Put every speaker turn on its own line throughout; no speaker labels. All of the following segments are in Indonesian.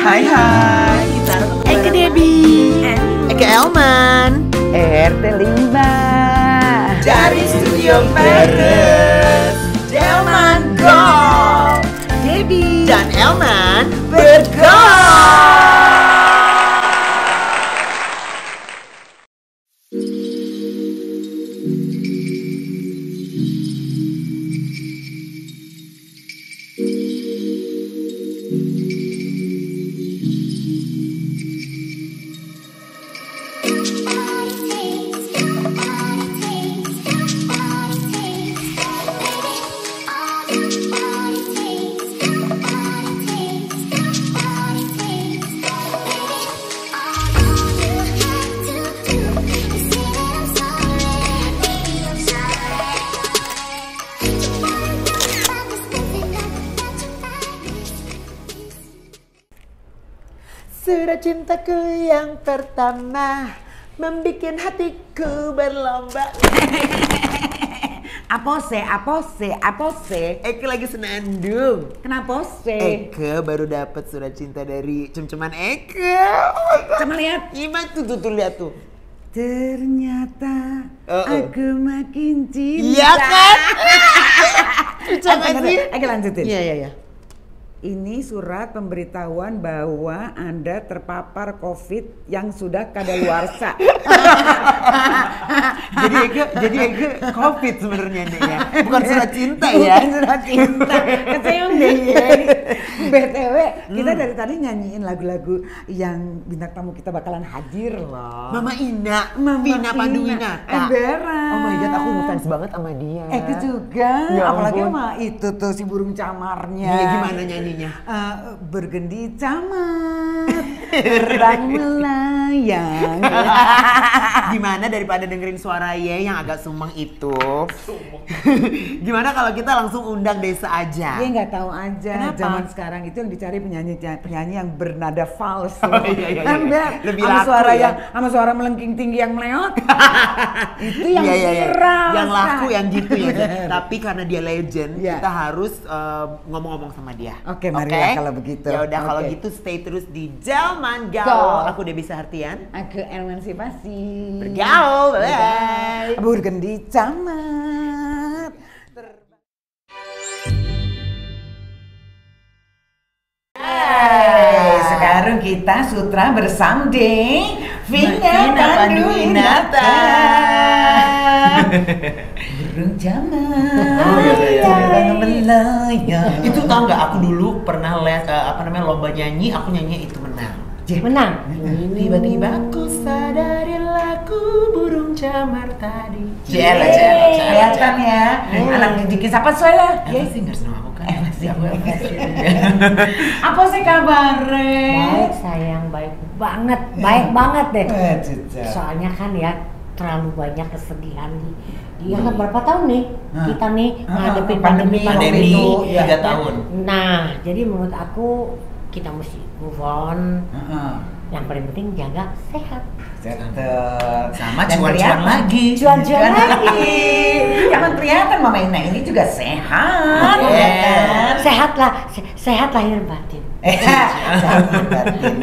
Hai hai, kita Eke Debbie, Eke Elman,
RT 5
dari Studio Paris. Elman Go, Debbie dan Elman bergol. Surat cintaku yang pertama membikin hatiku berlomba.
Apose?
Eke lagi senandung.
Kenapa sih?
Eke baru dapat surat cinta dari cem-ceman Eke.
Coba lihat.
Gimana tuh lihat tuh.
Ternyata aku makin cinta.
Iya kan? Jangan sih.
Oke lanjutin.
Iya.
Ini surat pemberitahuan bahwa Anda terpapar COVID yang sudah kadaluarsa.
jadi Eke COVID sebenarnya nih ya. Bukan surat cinta ya.
Bukan surat cinta. Keseong deh ya. BTW, kita dari tadi nyanyiin lagu-lagu yang bintang tamu kita bakalan hadir loh.
Mama Ina, Vina Panduwinata.
Emberan.
Oh my god, aku ngefans banget sama dia.
Eke juga.
Ya
Apalagi
ampun.
sama itu tuh si burung camarnya.
Iya, gimana nyanyinya?
Bergendi camat, terbang melayang.
Gimana daripada dengerin suara Ye yang agak sumeng itu? Gimana kalau kita langsung undang Desa aja?
Dia nggak tahu aja.
Kenapa?
Zaman sekarang itu yang dicari penyanyi yang bernada fals.
Iya. Lebih
sama
laku
suara
ya?
sama suara melengking tinggi yang meleot. Itu yang
Iya.
viral.
Yang laku
Sa.
yang gitu ya. Tapi karena dia legend,
Iya.
kita harus ngomong-ngomong sama dia.
Oke, marilah kalau begitu.
Ya udah kalau
Oke.
gitu stay terus di Jalman
Go.
Gaul. Aku Debbie Sahartian.
Aku emansipasi.
Bergaul, bye.
Bergendi camat. Sekarang kita sutra bersanding Vina Panduwinata. Burung camat, terbang melayang.
Itu tau nggak, aku dulu pernah les lomba nyanyi, aku nyanyi itu menang.
Menang.
Tiba-tiba aku sadari laku burung camar tadi.
Jela. Kelihatan ya, anak didikin siapa saya?
Emma Singers nama aku kan.
Apa sih kabarnya?
Baik sayang, baik banget deh.
Cica.
Soalnya kan ya terlalu banyak kesedihan dia kan berapa tahun nih kita nih ngadepin pandemi
itu 3
ya.
tahun.
Nah, jadi menurut aku kita mesti move on. Yang paling penting jaga sehat.
Sama
Dan
cuan-cuan
kelihatan.
lagi.
Cuan-cuan lagi.
Jangan kelihatan Mama Ina ini juga sehat, ya kan?
Sehat lahir batin.
Sehat batin.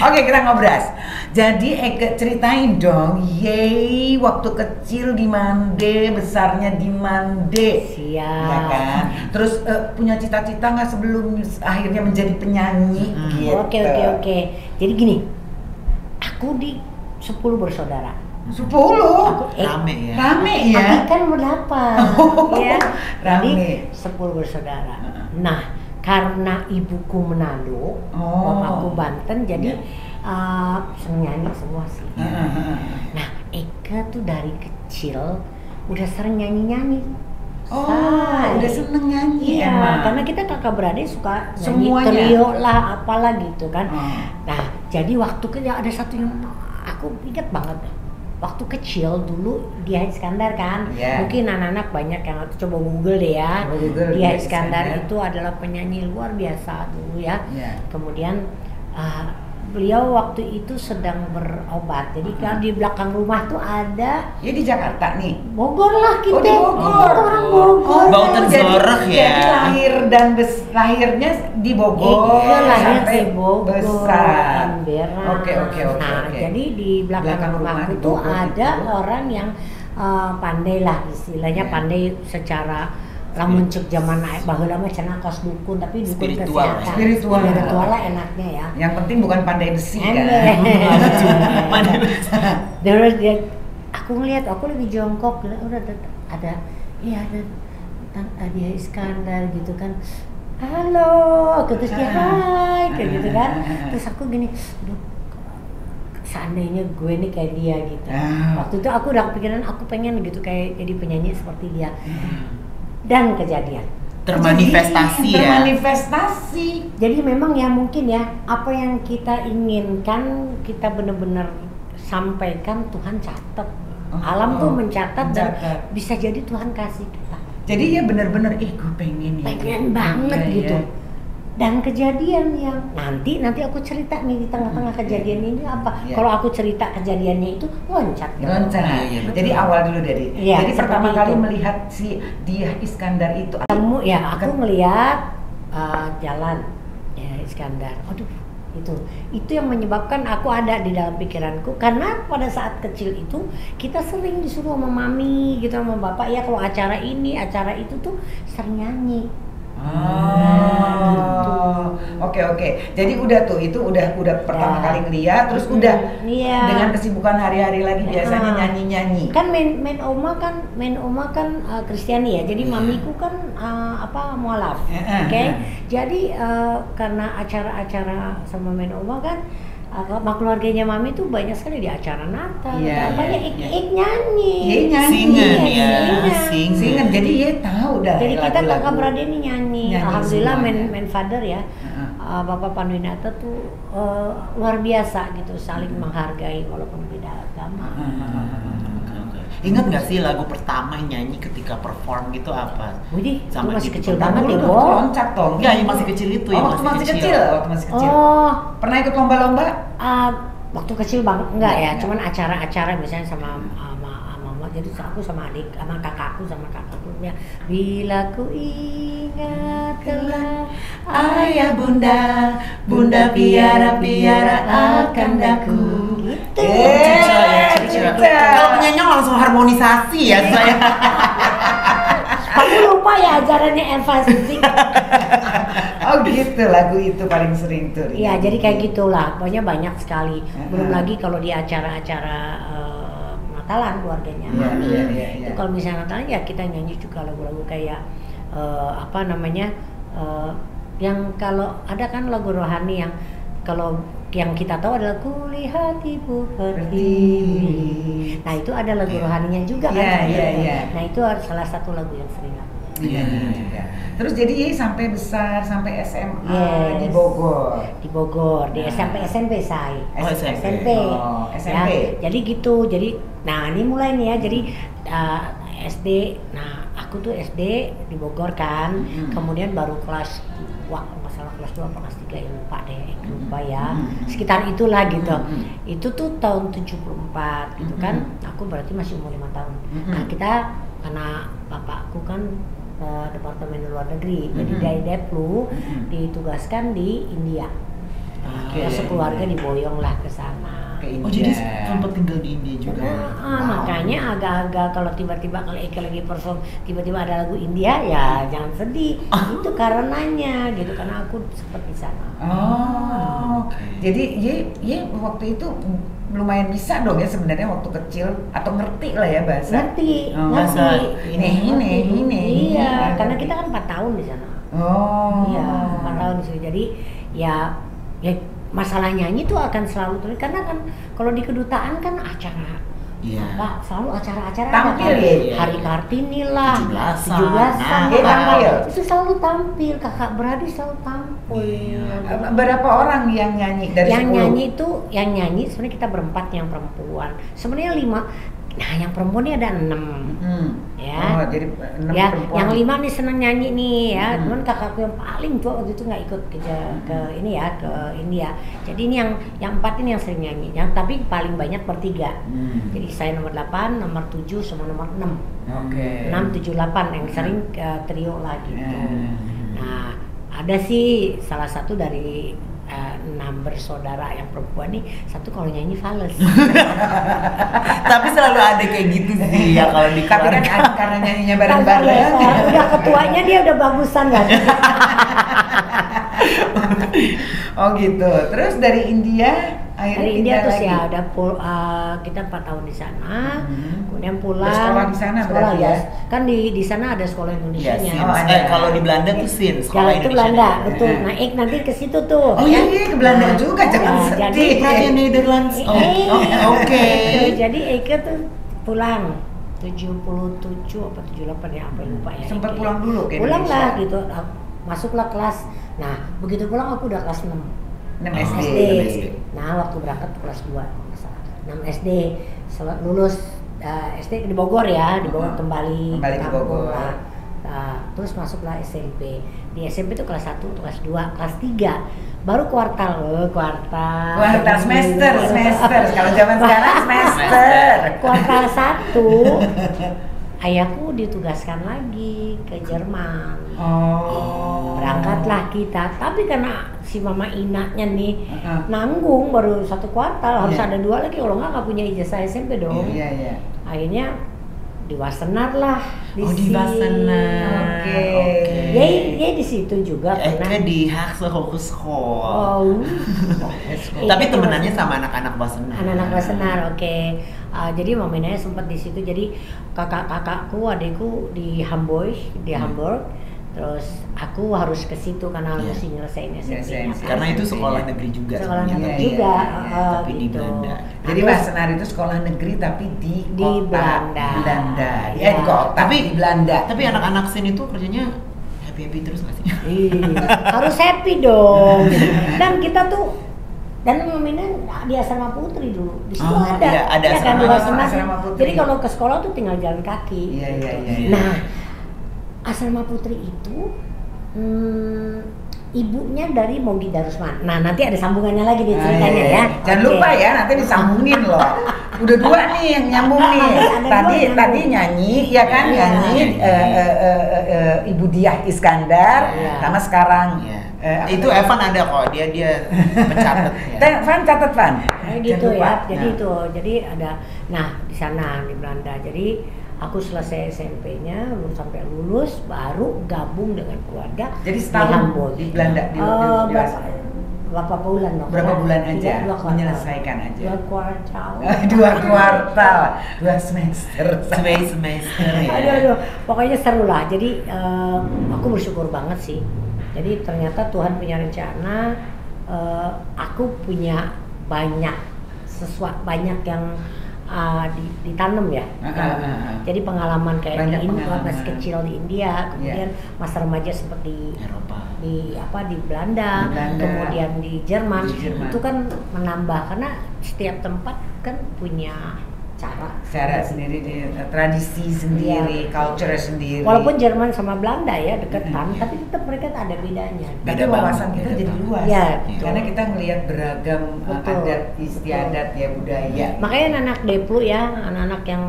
Oke, kita ngobras. Jadi Eke ceritain dong, Yeay waktu kecil di Mande, besarnya di Mande.
Siap.
Ya kan? Terus punya cita-cita nggak sebelum akhirnya menjadi penyanyi? Gitu.
Oke. Jadi gini, aku di 10 bersaudara.
10?
Rame ya.
Rame ya?
Adik kan berdapat, ya. Jadi
Rame.
10 bersaudara. Nah, karena ibuku Manado, bapakku Banten, jadi seneng nyanyi semua sih. Nah, Eke tuh dari kecil udah sering nyanyi-nyanyi.
Udah seneng nyanyi
Iya,
emang.
karena kita kakak beradik suka nyanyi
Semuanya?
trio lah, apalah gitu kan.
Oh.
Nah, jadi waktu ada satu yang aku ingat banget. Waktu kecil dulu Dia Iskandar kan, mungkin anak-anak banyak yang coba Google deh ya. Dia Iskandar itu adalah penyanyi luar biasa dulu ya. Kemudian beliau waktu itu sedang berobat. Jadi kan di belakang rumah tuh ada.
Ya di Jakarta nih.
Bogor lah kita.
Oh, di Bogor.
Orang Bogor.
Bau tersorak ya.
Jadi lahir dan lahirnya di Bogor.
Iya, lahir
sampai
di Bogor.
besar.
Canberra.
Oke.
Nah, jadi di belakang rumahku
di
tuh
Bogor
ada
itu.
orang yang pandai lah istilahnya, pandai secara lamun cek zaman baheula mah cenah kos dukun, tapi dukun
Spiritual.
kesehatan.
Spiritual
lah enaknya ya.
Yang penting bukan pandai besi kan.
Terus dia, aku ngeliat, aku lagi jongkok, udah ada, iya ada dia Iskandar gitu kan. Halo, terus dia hai, kayak gitu kan. Terus aku gini, aduh, seandainya gue nih kayak dia gitu. Waktu itu aku udah kepikiran, aku pengen gitu kayak jadi penyanyi seperti dia. Dan kejadian.
Termanifestasi ya.
Termanifestasi.
Jadi memang ya mungkin ya, apa yang kita inginkan kita benar-benar sampaikan, Tuhan catat. Alam tuh mencatat dan bisa jadi Tuhan kasih kita.
Jadi ya benar-benar gue pengen ya.
Pengen banget gitu. Dan kejadian yang nanti aku cerita nih di tengah-tengah kejadian ini apa? Kalau aku cerita kejadiannya itu loncat.
Jadi awal dulu dari.
Ya,
jadi pertama kali
itu.
melihat si Diah Iskandar itu.
Temu ya, aku ngelihat jalan ya Iskandar. Aduh, itu yang menyebabkan aku ada di dalam pikiranku, karena pada saat kecil itu kita sering disuruh sama mami gitu, sama bapak ya, kalau acara ini acara itu tuh sering nyanyi.
Gitu. Oke. Jadi itu udah pertama kali ngeliat, terus udah dengan kesibukan hari-hari lagi biasanya nyanyi-nyanyi.
Kan main oma kan Kristiani ya. Jadi mamiku kan mualaf. Oke. Jadi karena acara-acara sama main oma kan keluarganya mami tuh banyak sekali di acara Natal, banyak nyanyi,
singen. Jadi dia tahu dah.
Jadi kita
lagu-lagu.
kakak beradik ini nyanyi. Alhamdulillah main father ya. Bapak Panduwinata tuh luar biasa gitu, saling menghargai walaupun beda agama.
Ingat nggak sih lagu pertama yang nyanyi ketika perform gitu apa?
Widih, itu masih
gitu.
kecil banget ya, Bo.
Loncat dong.
Enggak, yang masih kecil itu, yang
waktu masih kecil.
Oh,
Pernah ikut lomba-lomba?
waktu kecil banget enggak ya, cuman acara-acara misalnya sama mama, jadi aku sama adik, sama kakakku ya. Bila ku ingat telah ayah bunda piara akan daku. Gitu.
Kalau penyanyi langsung harmonisasi ya saya.
Kamu lupa ya ajarannya Elva Susi.
Oh gitu, lagu itu paling sering tuh.
Iya, jadi kayak gitulah. Pokoknya banyak sekali. Belum lagi kalau di acara-acara Natalan keluarganya. Itu kalau misalnya Natalan ya kita nyanyi juga lagu-lagu kayak yang kalau ada kan lagu rohani yang kalau yang kita tahu adalah kulihat ibu pertiwi. Nah itu ada lagu rohaninya juga kan. Nah itu salah satu lagu yang sering aku.
Iya. Terus jadi sampai besar, sampai SMA di Bogor.
Di Bogor, di SMP saya. SMP.
SMP.
Ya, jadi gitu. Jadi ini mulai nih ya. Jadi SD. Nah, aku tuh SD di Bogor kan. Kemudian baru kelas masalah kelas 2 apa kelas 3 ya lupa ya. Sekitar itulah gitu. Itu tuh tahun 74 gitu kan. Aku berarti masih umur 5 tahun. Nah, kita karena bapakku kan Departemen Luar Negeri, jadi dari Deplu ditugaskan di India. Kita sekeluarga diboyong lah ke sana.
Oh jadi sempat tinggal di India juga.
Makanya agak-agak kalau tiba-tiba kalau Eka lagi perform tiba-tiba ada lagu India ya jangan sedih. Itu karenanya gitu, karena aku sempat di sana.
Jadi ye waktu itu lumayan bisa dong ya sebenarnya waktu kecil, atau ngerti lah ya bahasa.
Ngerti.
Ini.
Iya, karena kita kan 4 tahun di sana. Iya, 4 tahun di sana. Jadi ya masalah nyanyi tuh akan selalu terjadi, karena kan kalau di kedutaan kan acara selalu acara-acara
tampil
Hari Kartini lah,
17-an,
itu selalu tampil, kakak beradik selalu tampil.
Berapa orang yang nyanyi dari
yang
10?
Yang nyanyi sebenarnya kita berempat yang perempuan. Sebenarnya Nah, yang perempuan ini ada 6. Ya.
Oh, jadi 6
Ya,
perempuan.
yang 5 nih senang nyanyi nih ya. Cuman kakakku yang paling tua waktu itu nggak ikut ke ini ya, ke India. Jadi ini yang 4 ini yang sering nyanyi. Yang tapi paling banyak bertiga. Jadi saya nomor 8, nomor 7 sama nomor 6.
Oke.
6, 7, 8 yang sering trio lah gitu. Nah, ada sih salah satu dari 6 bersaudara yang perempuan nih, satu kalau nyanyi fales.
Tapi selalu ada kayak gitu sih ya kalau di
Tapi kan
keluarga.
karena nyanyinya bareng-bareng.
Udah ketuanya dia udah bagusan kan.
Oh gitu. Terus dari India akhirnya
Dari India
pindah
terus
lagi.
ya ada kita 4 tahun di sana, kemudian pulang.
Bersekolah di sana berarti ya?
Kan di sana ada sekolah
Ya,
Indonesianya.
Sins.
Oh, ada.
Kalau di Belanda tuh Sins, sekolah
Ya, itu
Indonesia.
Belanda, betul. Nah, nanti ke situ tuh.
Oh iya iya ke Belanda juga, jangan
Nah,
sedih.
jadi
Praja Netherlands. Oh, oke.
Jadi Eke tuh pulang 77 apa 78 ya, apa lupa ya.
Sempat
Eke.
pulang dulu ke
Pulang
Indonesia.
lah gitu. Masuklah kelas. Nah, begitu pulang aku udah kelas 6.
6
Oh,
SD.
SD.
6 SD.
Nah, waktu berangkat tuh kelas 2 kalau nggak salah. 6 SD. Setelah lulus SD di Bogor ya, di Bogor kembali
Kembali ke
kampung
Bogor.
lah. Terus masuklah SMP. Di SMP tuh kelas 1, kelas 2, kelas 3. Baru kuartal.
Kuartal semester. Kalau zaman sekarang semester.
Kuartal 1 ayahku ditugaskan lagi ke Jerman.
Oh.
Berangkatlah kita, tapi karena si Mama Inaknya nih nanggung baru 1 kuartal, harus
Iya.
ada 2 lagi, kalau nggak punya ijazah SMP dong.
Iya iya.
Akhirnya di Wassenaar lah.
Oh, di Wassenaar.
Oke.
Ya di situ juga pernah.
Eke di Haagse Hogeschool.
Oh.
Tapi temenannya sama anak-anak Wassenaar.
Anak-anak Wassenaar, oke. Jadi momennya sempat di situ. Jadi kakakku, adikku di Hamburg, Terus aku harus ke situ karena
Iya.
mesti nyelesain SMP-nya.
Karena itu sekolah negeri juga.
Sekolah
sebenarnya.
negeri
Iya,
juga.
iya,
tapi di
gitu.
Belanda.
Jadi
Terus
Wassenaar itu sekolah negeri tapi di
Belanda.
Belanda.
Iya.
Ya di kota.
Tapi
di Belanda.
Tapi anak-anak Sin itu kerjanya happy terus nggak sih?
harus happy dong. Dan kita tuh momennya di asrama putri dulu. Di situ
Oh,
ada.
iya, ada
Ya kan,
asrama.
di Wassenaar.
Asrama putri.
Jadi kalau ke sekolah tuh tinggal jalan kaki.
Iya, iya,
gitu.
iya.
Nah, asrama putri itu ibunya dari Mogi Darusman. Nah, nanti ada sambungannya lagi nih ceritanya
iya.
ya.
Jangan
Oke.
lupa ya, nanti disambungin loh. Udah 2 nih yang nyambung nih.
Ada
Tadi
dua yang
tadi
nyambung.
nyanyi, ya kan
Iya.
nyanyi Ibu Diah Iskandar,
Iya.
sama sekarang.
Iya.
apa
Itu
namanya?
Evan ada kok, dia mencatat ya.
Van catat Van.
Gitu
Jangan lupa.
ya. Jadi
Nah.
itu, jadi ada. Nah, di sana di Belanda. Jadi aku selesai SMP-nya, sampai lulus, baru gabung dengan keluarga
Jadi
di
setahun
Hamburg.
di Belanda di
Berapa bulan dong?
Berapa bulan aja?
2 kuartal.
Menyelesaikan aja.
2 kuartal.
2 kuartal, 2 semester.
Semester ya.
Aduh, pokoknya seru lah. Jadi aku bersyukur banget sih. Jadi ternyata Tuhan punya rencana. Aku punya banyak banyak yang ditanam ya. Jadi pengalaman kayak
Banyak
di
pengalaman.
masih kecil di India, kemudian masa remaja seperti
Eropa.
di Belanda,
Di Belanda.
kemudian di Jerman.
Di Jerman.
Itu kan menambah karena setiap tempat kan punya
Cara sendiri, tradisi sendiri, culture sendiri.
Walaupun Jerman sama Belanda ya deketan, tapi tetap mereka ada bedanya.
Tapi
Beda
wawasan
banget,
kita
beda
jadi
banget.
luas.
Ya,
Karena kita ngelihat beragam
Betul.
adat istiadat ya budaya.
Makanya anak Deplu ya, anak-anak yang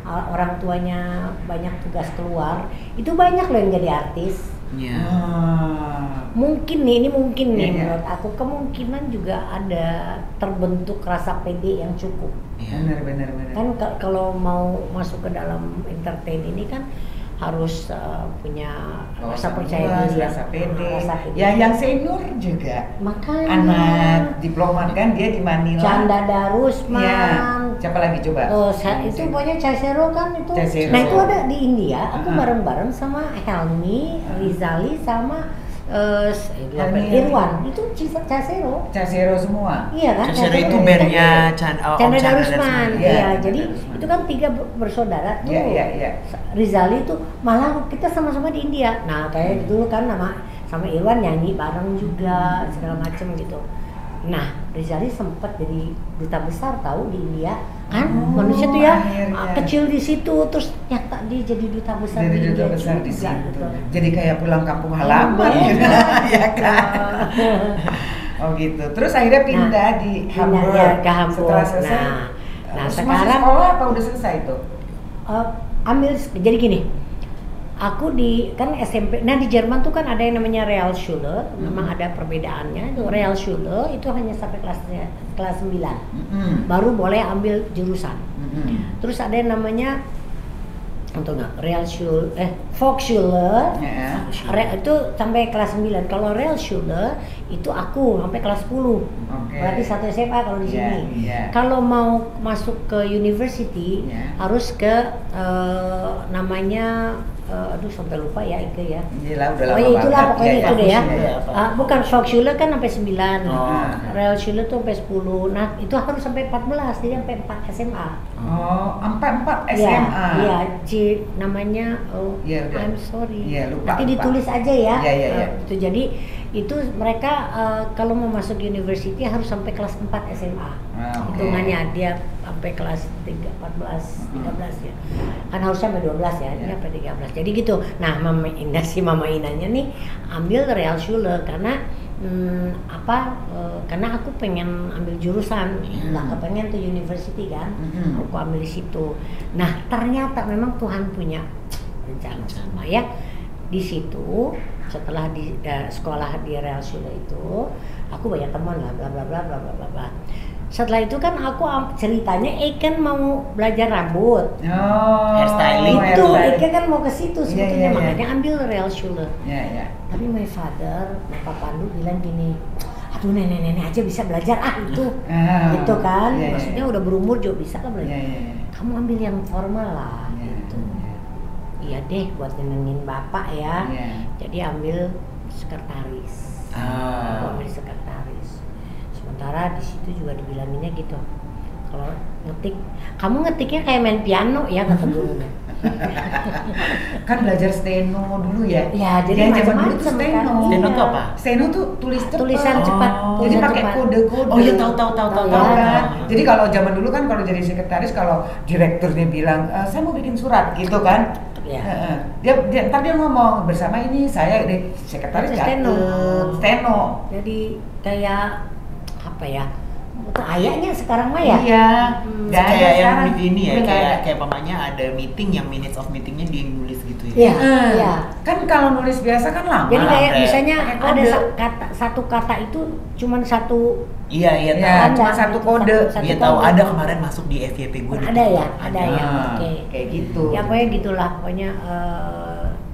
orang tuanya banyak tugas keluar, itu banyak loh yang jadi artis.
Ya.
Mungkin nih, ini mungkin nih
Iya, iya.
menurut aku kemungkinan juga ada terbentuk rasa pede yang cukup.
Iya.
Benar.
Kan kalau mau masuk ke dalam entertain ini kan harus punya rasa percaya
luas,
diri,
rasa pede.
rasa pede.
Ya yang senior juga.
Makanya
Anak diplomat kan dia di Manila.
Canda Darusman.
Iya. Siapa lagi coba?
Itu pokoknya Chasero kan itu.
Chasero.
Nah itu ada di India. Aku
Uh-huh.
bareng-bareng sama Helmi, Rizali sama
Helmi.
Irwan. Itu Chasero.
Chasero semua.
Iya kan?
Chasero itu
Chasero.
bandnya
Chandra Darusman.
Iya,
Iya,
Chandra
jadi
Darusman.
itu kan 3 bersaudara tuh.
Iya.
Rizali tuh malah kita sama-sama di India. Nah kayak dulu kan sama Irwan nyanyi bareng juga segala macem gitu. Nah Rizali sempat jadi duta besar tahu di India kan manusia tuh ya
akhirnya.
kecil di situ terus nyata dia jadi duta besar
Jadi
di
duta
India
besar di
juga,
situ.
gitu.
Jadi kayak pulang kampung halaman gitu. Ya kan? Oh gitu. Terus akhirnya pindah di Hamburg.
ya ke Hamburg.
Setelah selesai.
Nah
terus
sekarang
masih sekolah apa udah selesai tuh?
ambil jadi gini. Aku kan SMP, nah di Jerman tuh kan ada yang namanya Realschule, memang ada perbedaannya. Itu Realschule itu hanya sampai kelas 9, baru boleh ambil jurusan. Terus ada yang namanya Realschule, Volksschule, itu sampai kelas 9. Kalau Realschule itu aku sampai kelas 10. Berarti satu SMA kalau di sini. Kalau mau masuk ke university harus ke namanya sampai lupa ya Ike ya.
Iyalah udah lama
banget. Itulah pokoknya itu deh ya. Bukan Volksschule kan sampai 9. Realschule tuh sampai 10. Nah, itu harus sampai 14, jadi sampai 4 SMA.
Oh, sampai 4 SMA.
Iya, namanya I'm sorry.
Lupa,
nanti ditulis aja ya.
Iya.
Itu jadi itu mereka kalau mau masuk university harus sampai kelas 4 SMA. Hitungannya dia sampai kelas 13 ya. Kan harus sampai 12 ya, dia sampai 13. Jadi gitu. Nah, Mama Inanya nih ambil Realschule karena karena aku pengen ambil jurusan, nggak kepengen tuh university kan, aku ambil di situ. Nah, ternyata memang Tuhan punya rencana sama ya. Di situ setelah di sekolah di Realschule itu, aku banyak teman lah, bla bla bla bla bla bla. Setelah itu kan aku ceritanya Eken mau belajar rambut,
hairstyling.
Itu Eken kan mau ke situ sebetulnya, makanya ambil Realschule. Tapi my father, Bapak Pandu bilang gini, aduh nenek-nenek aja bisa belajar itu, gitu kan? Maksudnya udah berumur juga bisa lah belajar. Kamu ambil yang formal lah, gitu. Iya deh, buat nyenengin bapak ya. Jadi ambil sekretaris. Aku ambil sekretaris. Sementara di situ juga dibilanginnya gitu. Kalau kamu ngetiknya kayak main piano ya kata gurunya.
Kan belajar steno dulu ya.
Ya, jadi
macam-macam tuh steno.
Kan.
Steno tuh apa?
Steno tuh
tulisan cepat.
Jadi pakai kode-kode.
Oh iya, tahu
kan. Jadi kalau zaman dulu kan kalau jadi sekretaris, kalau direkturnya bilang saya mau bikin surat gitu kan. Ntar dia ngomong bersama ini saya sekretaris steno. Jadi
kayak apa ya? Itu ayahnya sekarang mah ya?
Iya.
Kayak yang ini ya, kayak pamannya ada meeting yang minutes of meetingnya dia nulis gitu ya.
Iya.
Kan kalau nulis biasa kan lama.
Jadi kayak misalnya ada satu kata itu cuman satu.
Iya,
cuma satu kode.
Dia tahu ada kemarin masuk di FYP gue.
Ada ya. Oke.
Kayak gitu.
Ya pokoknya gitulah, pokoknya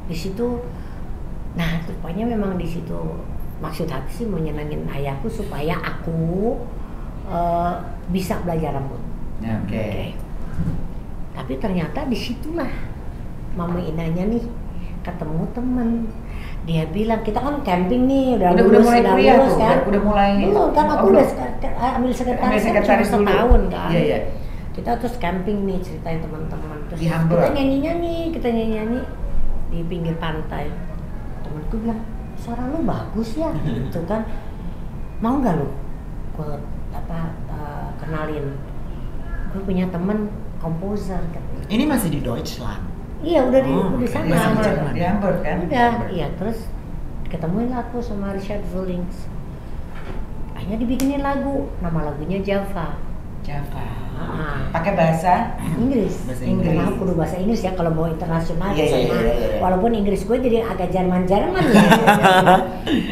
di situ. Nah, pokoknya memang di situ maksud hati sih mau nyenengin ayahku supaya aku bisa belajar rambut.
Oke.
Tapi ternyata disitulah Mama Inanya nih ketemu temen. Dia bilang kita kan camping nih udah
mulai kuliah tuh,
kan?
udah mulai.
Belum kan aku udah ambil sekretaris kan cuma setahun kan.
Iya.
Kita terus camping nih ceritain teman-teman terus
di Hamburg.
kita nyanyi di pinggir pantai. Temanku bilang suara lu bagus ya gitu kan. Mau nggak lu kenalin, gue punya temen komposer katanya.
Ini masih di Deutschland?
Iya udah di sana.
Di Hamburg kan?
Udah, iya terus ketemuin aku sama Richard Vullings. Akhirnya dibikinin lagu, nama lagunya Java.
Pakai bahasa
Inggris. Kenapa kudu bahasa Inggris ya kalau mau internasional sama. Walaupun Inggris gue jadi agak Jerman-Jerman ya.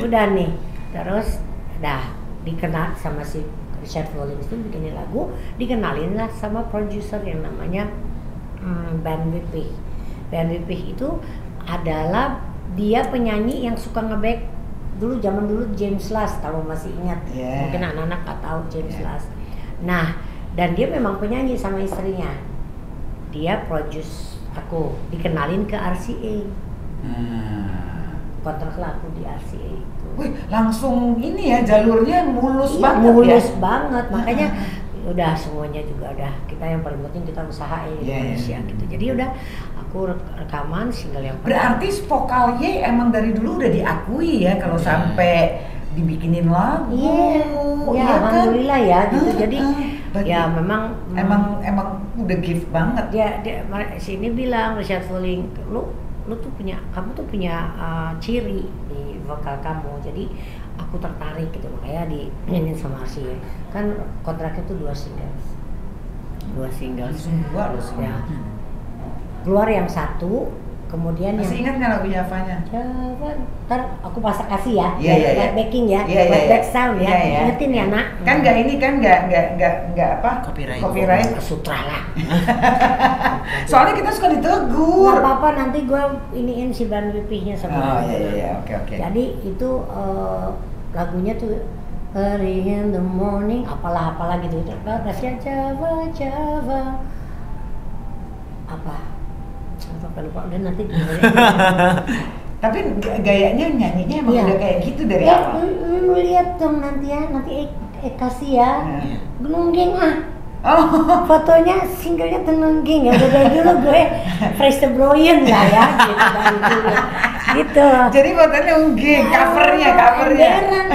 Udah nih, terus dikenal sama si Richard Vullings itu bikinin lagu, dikenalin lah sama produser yang namanya Ben Wipich. Ben Wipich itu adalah dia penyanyi yang suka nge-back zaman dulu James Last kalau masih ingat. Mungkin anak-anak nggak tahu James Last. Nah, dan dia memang penyanyi sama istrinya. Dia produce aku, dikenalin ke RCA. Kontrak lah aku di RCA itu.
Wih, langsung ini ya jalurnya mulus banget ya.
Mulus banget, makanya udah semuanya juga udah kita yang paling penting kita usahain Indonesia gitu. Jadi udah aku rekaman single yang
berarti vokal Y emang dari dulu udah diakui ya kalau sampai dibikinin lagu.
Iya, alhamdulillah ya gitu. Jadi Ya memang
emang udah gift banget.
Dia sini bilang Richard Fulling, kamu tuh punya ciri di vokal kamu. Jadi aku tertarik gitu, makanya nyanyiin sama Arsy. Kan kontraknya tuh 2 single.
Langsung 2 loh sih.
Ya. Keluar yang 1, kemudian
masih ingat nggak lagunya apanya?
Java, ntar aku pasang kasih ya,
Iya.
backing ya,
Iya.
back sound ya,
Iya.
ingetin ya nak.
Kan nggak apa? Copyright.
Sutra lah.
Soalnya kita suka ditegur.
Nggak apa-apa, nanti gue iniin si ban pipihnya sama.
Iya, oke.
Jadi itu lagunya tuh Early in the morning, apalah gitu. Kasih Java. Apa lupa udah nanti
tapi gayanya nyanyinya emang udah kayak gitu dari awal.
Lihat dong nanti kasih ya. Gelungging fotonya singlenya tenungging ya, udah dari dulu gue Fresh the Broyen lah ya gitu dari dulu gitu.
Jadi fotonya ungging, covernya
gitu kan.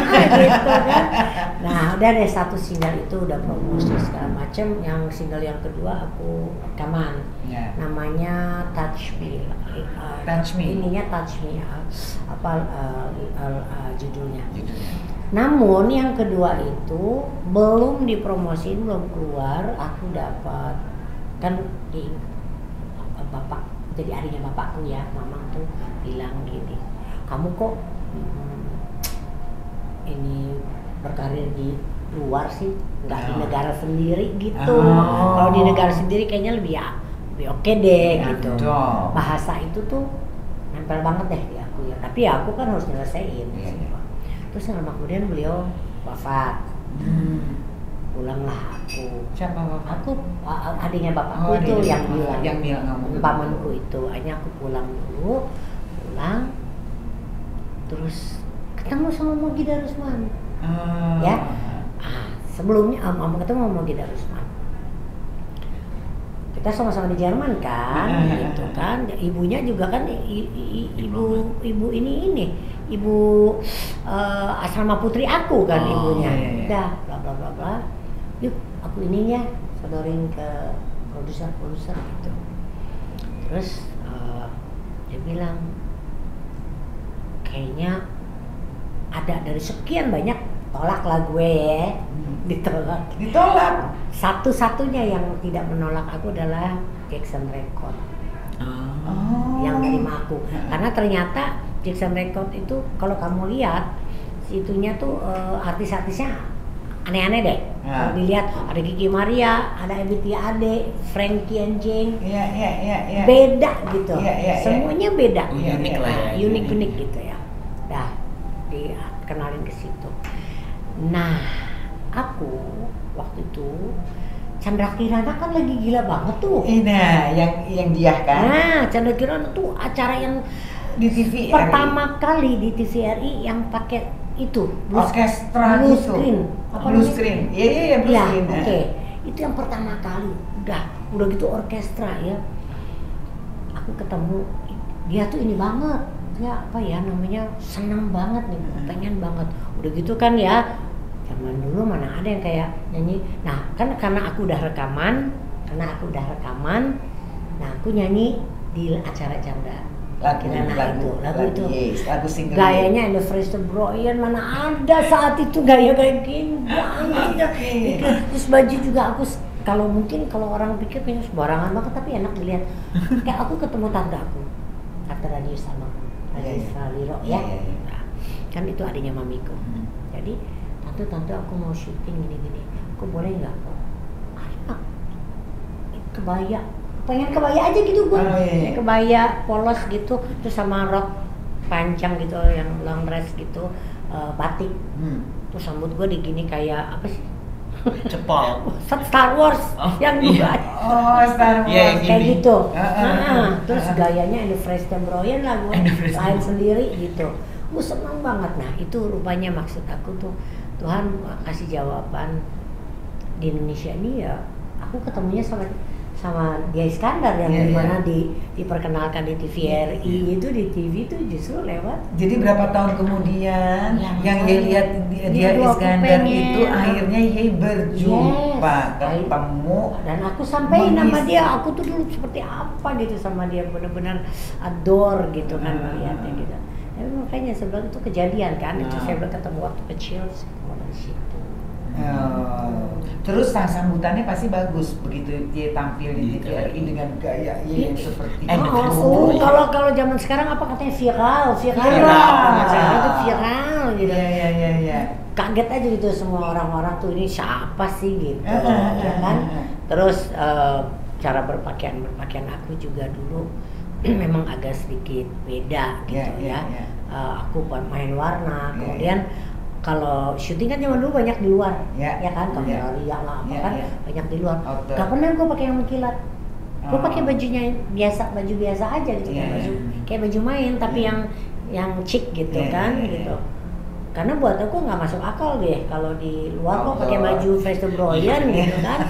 Nah udah deh, 1 single itu udah promosi segala macem. Yang single yang kedua aku rekaman, namanya Touch Me. Ininya Touch Me judulnya. Namun yang kedua itu belum dipromosiin, belum keluar. Aku dapat kan di bapak, jadi adiknya bapakku ya, mama tuh bilang gini, kamu kok ini berkarir di luar sih, nggak di negara sendiri gitu. Kalau di negara sendiri kayaknya lebih oke deh gitu. Bahasa itu tuh nempel banget deh di aku ya. Tapi ya aku kan harus nyelesain. Terus lama kemudian beliau wafat. Pulanglah aku.
Siapa bapak?
Aku adiknya bapakku itu yang bilang
kamu.
Pamanku itu. Akhirnya aku pulang. Terus ketemu sama Mogi Darusman. Ya. Sebelumnya mama ketemu sama Mogi Darusman. Kita sama-sama di Jerman kan, gitu kan. Ibunya juga kan ibu ibu asrama putri aku kan ibunya. Udah bla bla. Yuk aku ininya sodorin ke produser gitu. Terus dia bilang kayaknya ada dari sekian banyak tolak lah gue ya. Ditolak. Satu-satunya yang tidak menolak aku adalah Jackson Record. Yang nerima aku. Karena ternyata Jackson Record itu kalau kamu lihat situnya tuh artis-artisnya aneh-aneh deh. Kalau dilihat ada Gigi Maria, ada Ebitya Ade, Frankie and Jane.
Iya.
Beda gitu. Semuanya beda.
Unik lah ya.
Unik gitu ya. Dah dikenalin ke situ. Nah, aku waktu itu Chandra Kirana kan lagi gila banget tuh.
Nah, yang dia kan.
Nah, Chandra Kirana tuh acara yang
di TVRI.
Pertama kali di TVRI yang pakai itu
orkestra
blue
gitu.
Screen.
Blue screen. Iya, blue screen.
Oke. Itu yang pertama kali. Udah gitu orkestra ya. Aku ketemu dia tuh ini banget. Ya apa ya namanya, senang banget nih, pengen banget. Udah gitu kan ya, zaman dulu mana ada yang kayak nyanyi. Nah kan karena aku udah rekaman, nah aku nyanyi di acara Chandra Kirana lagu itu gayanya The Fresh the Broyen, mana ada saat itu gaya kayak gini banget. Terus baju juga aku, kalau orang pikir kayaknya sembarangan banget, tapi enak dilihat. Kayak aku ketemu tante Radio sama Liro ya. Nah, kan itu adiknya mamiku. Jadi tante aku mau syuting gini, aku boleh nggak? Kebaya, pengen kebaya aja gitu gue. Kebaya polos gitu, terus sama rok panjang gitu, yang long dress gitu, batik. Terus rambut gue digini kayak apa sih?
Cepol.
Star Wars yang juga.
Star Wars.
Kayak gitu. Terus gayanya The Fresh the Broyen lah, gue lain sendiri gitu. Gue senang banget. Nah itu rupanya maksud aku tuh, Tuhan kasih jawaban di Indonesia ini ya. Aku ketemunya sama sama Dia Iskandar yang dimana diperkenalkan di TVRI itu di TV itu justru lewat.
Jadi berapa tahun kemudian yang dia lihat Dia Iskandar itu akhirnya berjumpa ketemu
dan aku sampaikan nama dia, aku tuh dulu seperti apa gitu sama dia, benar-benar adore gitu kan melihatnya gitu. Tapi makanya sebenarnya itu kejadian kan, itu saya udah ketemu waktu kecil ketemu dari situ.
Terus sambutannya pasti bagus begitu dia tampil di TVRI dengan gaya yang seperti itu.
Kalau zaman sekarang apa katanya viral gitu.
Iya.
Kaget aja gitu semua orang-orang tuh, ini siapa sih gitu, ya kan? Terus cara berpakaian aku juga dulu memang agak sedikit beda gitu ya. Aku main warna, kemudian kalau syuting kan zaman dulu banyak di luar, ya kan, kamera ria lah, banyak di luar. Gak pernah gue pakai yang mengkilat. Gue pakai bajunya baju biasa aja gitu, kayak baju main, tapi yang chic gitu kan, gitu. Karena buat aku nggak masuk akal deh kalau di luar kok pakai baju Fresh Broyan gitu kan.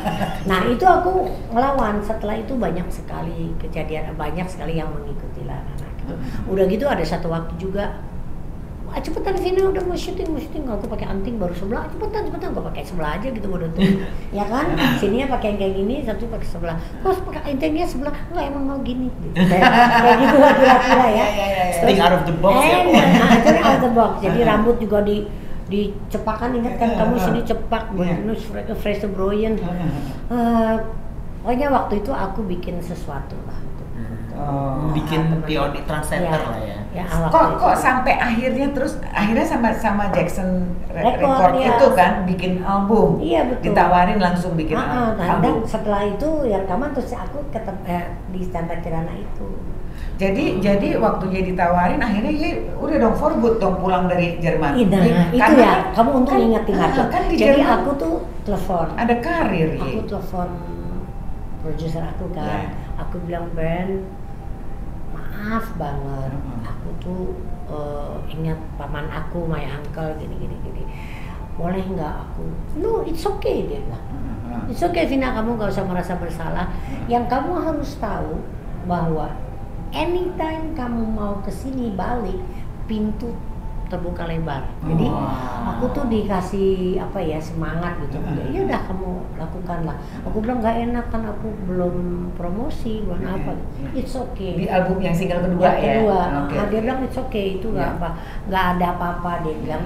Nah itu aku ngelawan. Setelah itu banyak sekali kejadian, banyak sekali yang mengikuti lah anak gitu. Udah gitu ada satu waktu juga, cepetan Vina udah mau syuting, aku pakai anting baru sebelah, cepetan gue pakai sebelah aja gitu bodoh tuh, ya kan, sininya pakai yang kayak gini, satu pakai sebelah, terus pakai antingnya sebelah, nggak emang mau gini, gitu. kayak gitu lah kira-kira ya.
Think out of the box ya.
Itu out of the box, jadi rambut juga dicepakan, ingat kan kamu sini cepak, bonus Fresh Broyan, pokoknya waktu itu aku bikin sesuatu lah.
Bikin pionir trendsetter lah ya.
Kok sampai akhirnya sama Jackson Record itu kan bikin album.
Iya betul.
Ditawarin langsung bikin album.
Dan setelah itu ya rekaman terus aku di Standar Kirana itu.
Jadi waktu dia ditawarin akhirnya dia udah dong for good dong pulang dari Jerman.
Nah, itu ya, kamu untung ingetin aku. Jadi aku tuh telepon.
Ada karir ya.
Aku telepon produser aku kan. Aku bilang, Ben, maaf banget, aku tuh ingat paman aku, my uncle, gini. Boleh nggak aku? No, it's okay, dia bilang. It's okay, Vina, kamu nggak usah merasa bersalah. Yang kamu harus tahu bahwa anytime kamu mau kesini balik, pintu terbuka lebar. Jadi aku tuh dikasih semangat gitu. Ya udah kamu lakukan lah. Aku bilang nggak enak kan, aku belum promosi, belum apa. It's okay.
Di album yang single kedua ya.
Dia bilang it's okay, itu nggak ada apa-apa. Dia bilang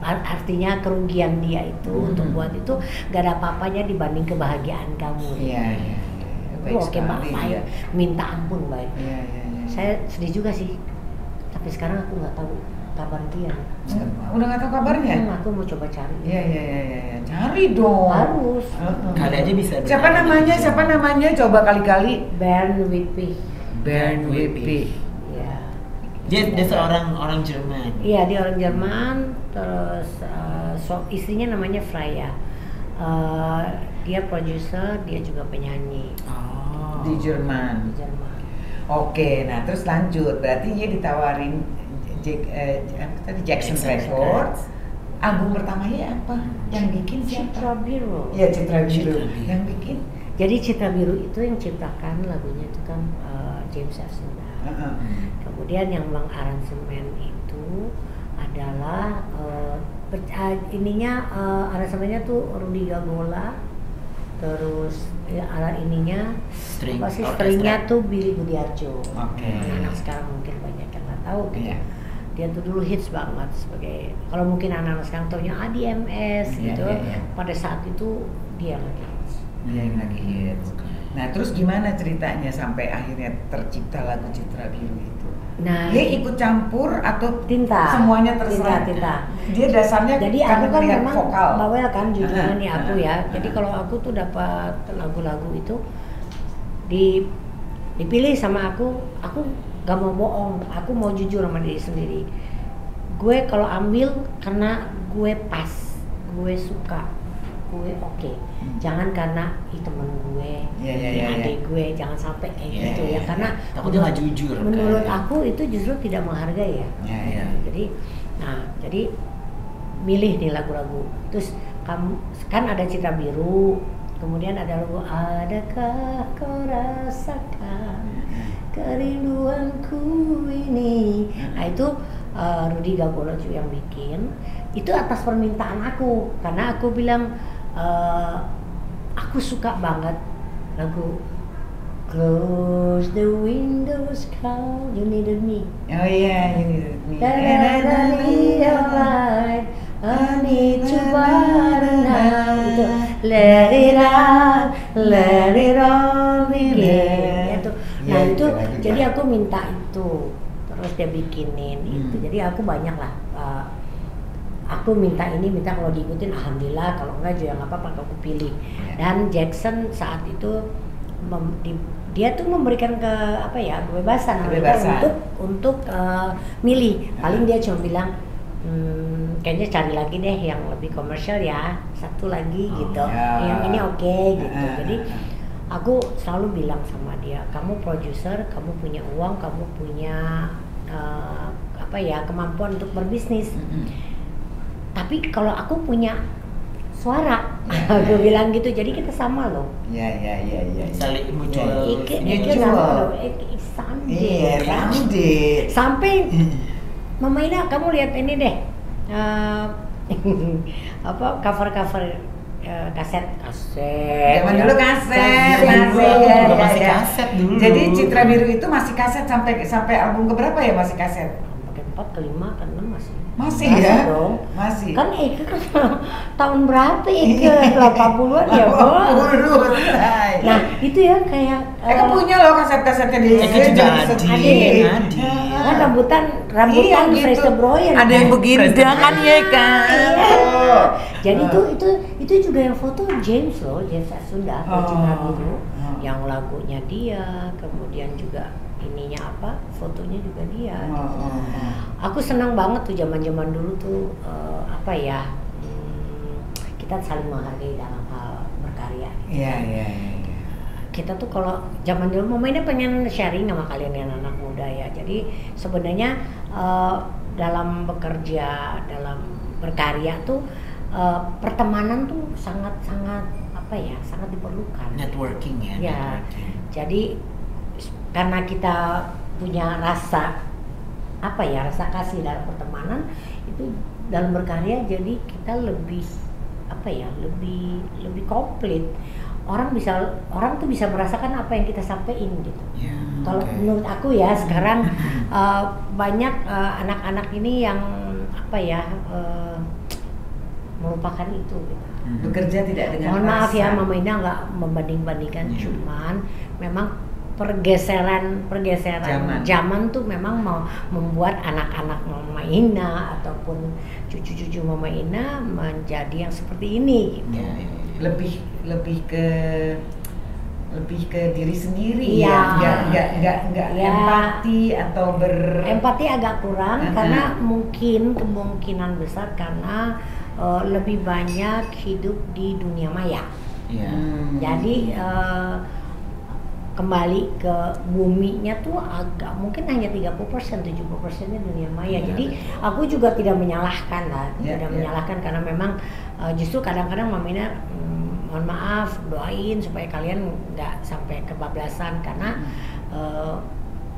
artinya kerugian dia itu untuk buat itu nggak ada apa-apanya dibanding kebahagiaan kamu.
Iya.
Oke baik, minta ampun baik. Saya sedih juga sih. Tapi sekarang aku nggak tahu kabar dia.
Udah nggak tahu kabarnya?
Aku mau coba cari.
Iya. Cari dong.
Harus.
Kali aja bisa.
Siapa namanya? Coba kali-kali.
Bernd Wippy.
Iya.
Dia seorang orang Jerman.
Iya, dia orang Jerman. Terus istrinya namanya Freya. Dia produser, dia juga penyanyi.
Di Jerman. Oke, nah terus lanjut. Berarti dia ditawarin Jackson Records. Album pertamanya apa? Yang bikin siapa?
Citra Biru.
Iya, Citra Biru. Yang bikin?
Jadi Citra Biru itu yang ciptakan lagunya itu kan James Arsenal. Kemudian yang mengaransemen itu adalah aransemennya tuh Rudy Gagola. Terus stringnya tuh Billy Budiarjo. Anak sekarang mungkin banyak yang nggak tahu gitu. Dia tuh dulu hits banget sebagai, kalau mungkin anak-anak sekarang taunya ADMS gitu. Pada saat itu dia lagi hits.
Dia yang lagi hits. Nah terus gimana ceritanya sampai akhirnya tercipta lagu Citra Biru itu?
Nah,
dia ikut campur atau
tinta?
Semuanya terserah.
Tinta.
Dia dasarnya.
Jadi aku kan memang
vokal.
bawel kan jujurnya nih aku ya. Jadi kalau aku tuh dapat lagu-lagu itu dipilih sama aku gak mau bohong. Aku mau jujur sama diri sendiri. Gue kalau ambil karena gue pas, gue suka, gue oke. Jangan karena temen gue, adik gue, jangan sampai kayak gitu ya. Karena
takutnya nggak jujur.
Menurut aku itu justru tidak menghargai ya. Jadi milih nih lagu-lagu. Terus kamu kan ada Citra Biru, kemudian ada lagu Adakah Kau Rasakan Kerinduanku Ini. Nah itu Rudy Gagolojo yang bikin. Itu atas permintaan aku, karena aku bilang aku suka banget lagu Close the windows, call you needed me.
Oh iya, you needed me.
I need to burn now. Itu let it all begin. Itu. Nah itu, jadi aku minta itu, terus dia bikinin itu. Jadi aku banyak lah. Aku minta kalau diikutin alhamdulillah, kalau enggak juga nggak apa-apa, aku pilih. Dan Jackson saat itu dia tuh memberikan kebebasan untuk milih. Paling dia cuma bilang kayaknya cari lagi deh yang lebih komersial ya, satu lagi gitu, yang ini oke gitu. Jadi aku selalu bilang sama dia, kamu produser, kamu punya uang, kamu punya kemampuan untuk berbisnis. Tapi kalau aku punya suara, aku bilang gitu. Jadi kita sama loh.
Iya.
Saling mutual.
Sampai Mama Ina, kamu lihat ini deh. Cover kaset.
Zaman dulu kaset.
Masih kaset dulu.
Jadi Citra Biru itu masih kaset sampai album keberapa ya masih kaset?
Sampai 4, ke-5, ke-6 masih.
Masih ya?
Dong.
Masih.
Kan Eke kan tahun berapa Eke? 80-an ya, Bu? Nah, itu ya kayak
Eke punya loh kaset-kasetnya di
Eke juga ada.
Kan rambutan
gitu.
Fraser Broyan.
Ada yang begini kan ya kan?
Iya. Jadi itu juga yang foto James Asunda, Citra Biru. Yang lagunya dia, kemudian juga ininya fotonya juga dia. Aku senang banget tuh zaman dulu tuh kita saling menghargai dalam hal berkarya.
Iya.
Kita tuh kalau zaman dulu Mama ini pengen sharing sama kalian yang anak muda ya. Jadi sebenarnya dalam bekerja, dalam berkarya tuh pertemanan tuh sangat diperlukan.
Networking ya. Networking.
Jadi karena kita punya rasa kasih dalam pertemanan itu dalam berkarya, jadi kita lebih komplit. Orang tuh bisa merasakan apa yang kita sampaikan gitu. Kalau menurut aku ya sekarang banyak anak-anak ini yang melupakan itu gitu.
Bekerja tidak dengan
Mohon maaf
rasa.
ya Mama Ina nggak membanding-bandingkan, cuman memang pergeseran zaman tuh memang mau membuat anak-anak Mama Ina ataupun cucu-cucu Mama Ina menjadi yang seperti ini gitu.
Lebih ke diri sendiri nggak empati atau
empati agak kurang karena kemungkinan besar karena lebih banyak hidup di dunia maya. Jadi kembali ke buminya tuh agak mungkin hanya 30%, 70%-nya dunia maya. Jadi aku juga tidak menyalahkan menyalahkan karena memang justru kadang-kadang Mama Ina mohon maaf, doain supaya kalian nggak sampai kebablasan karena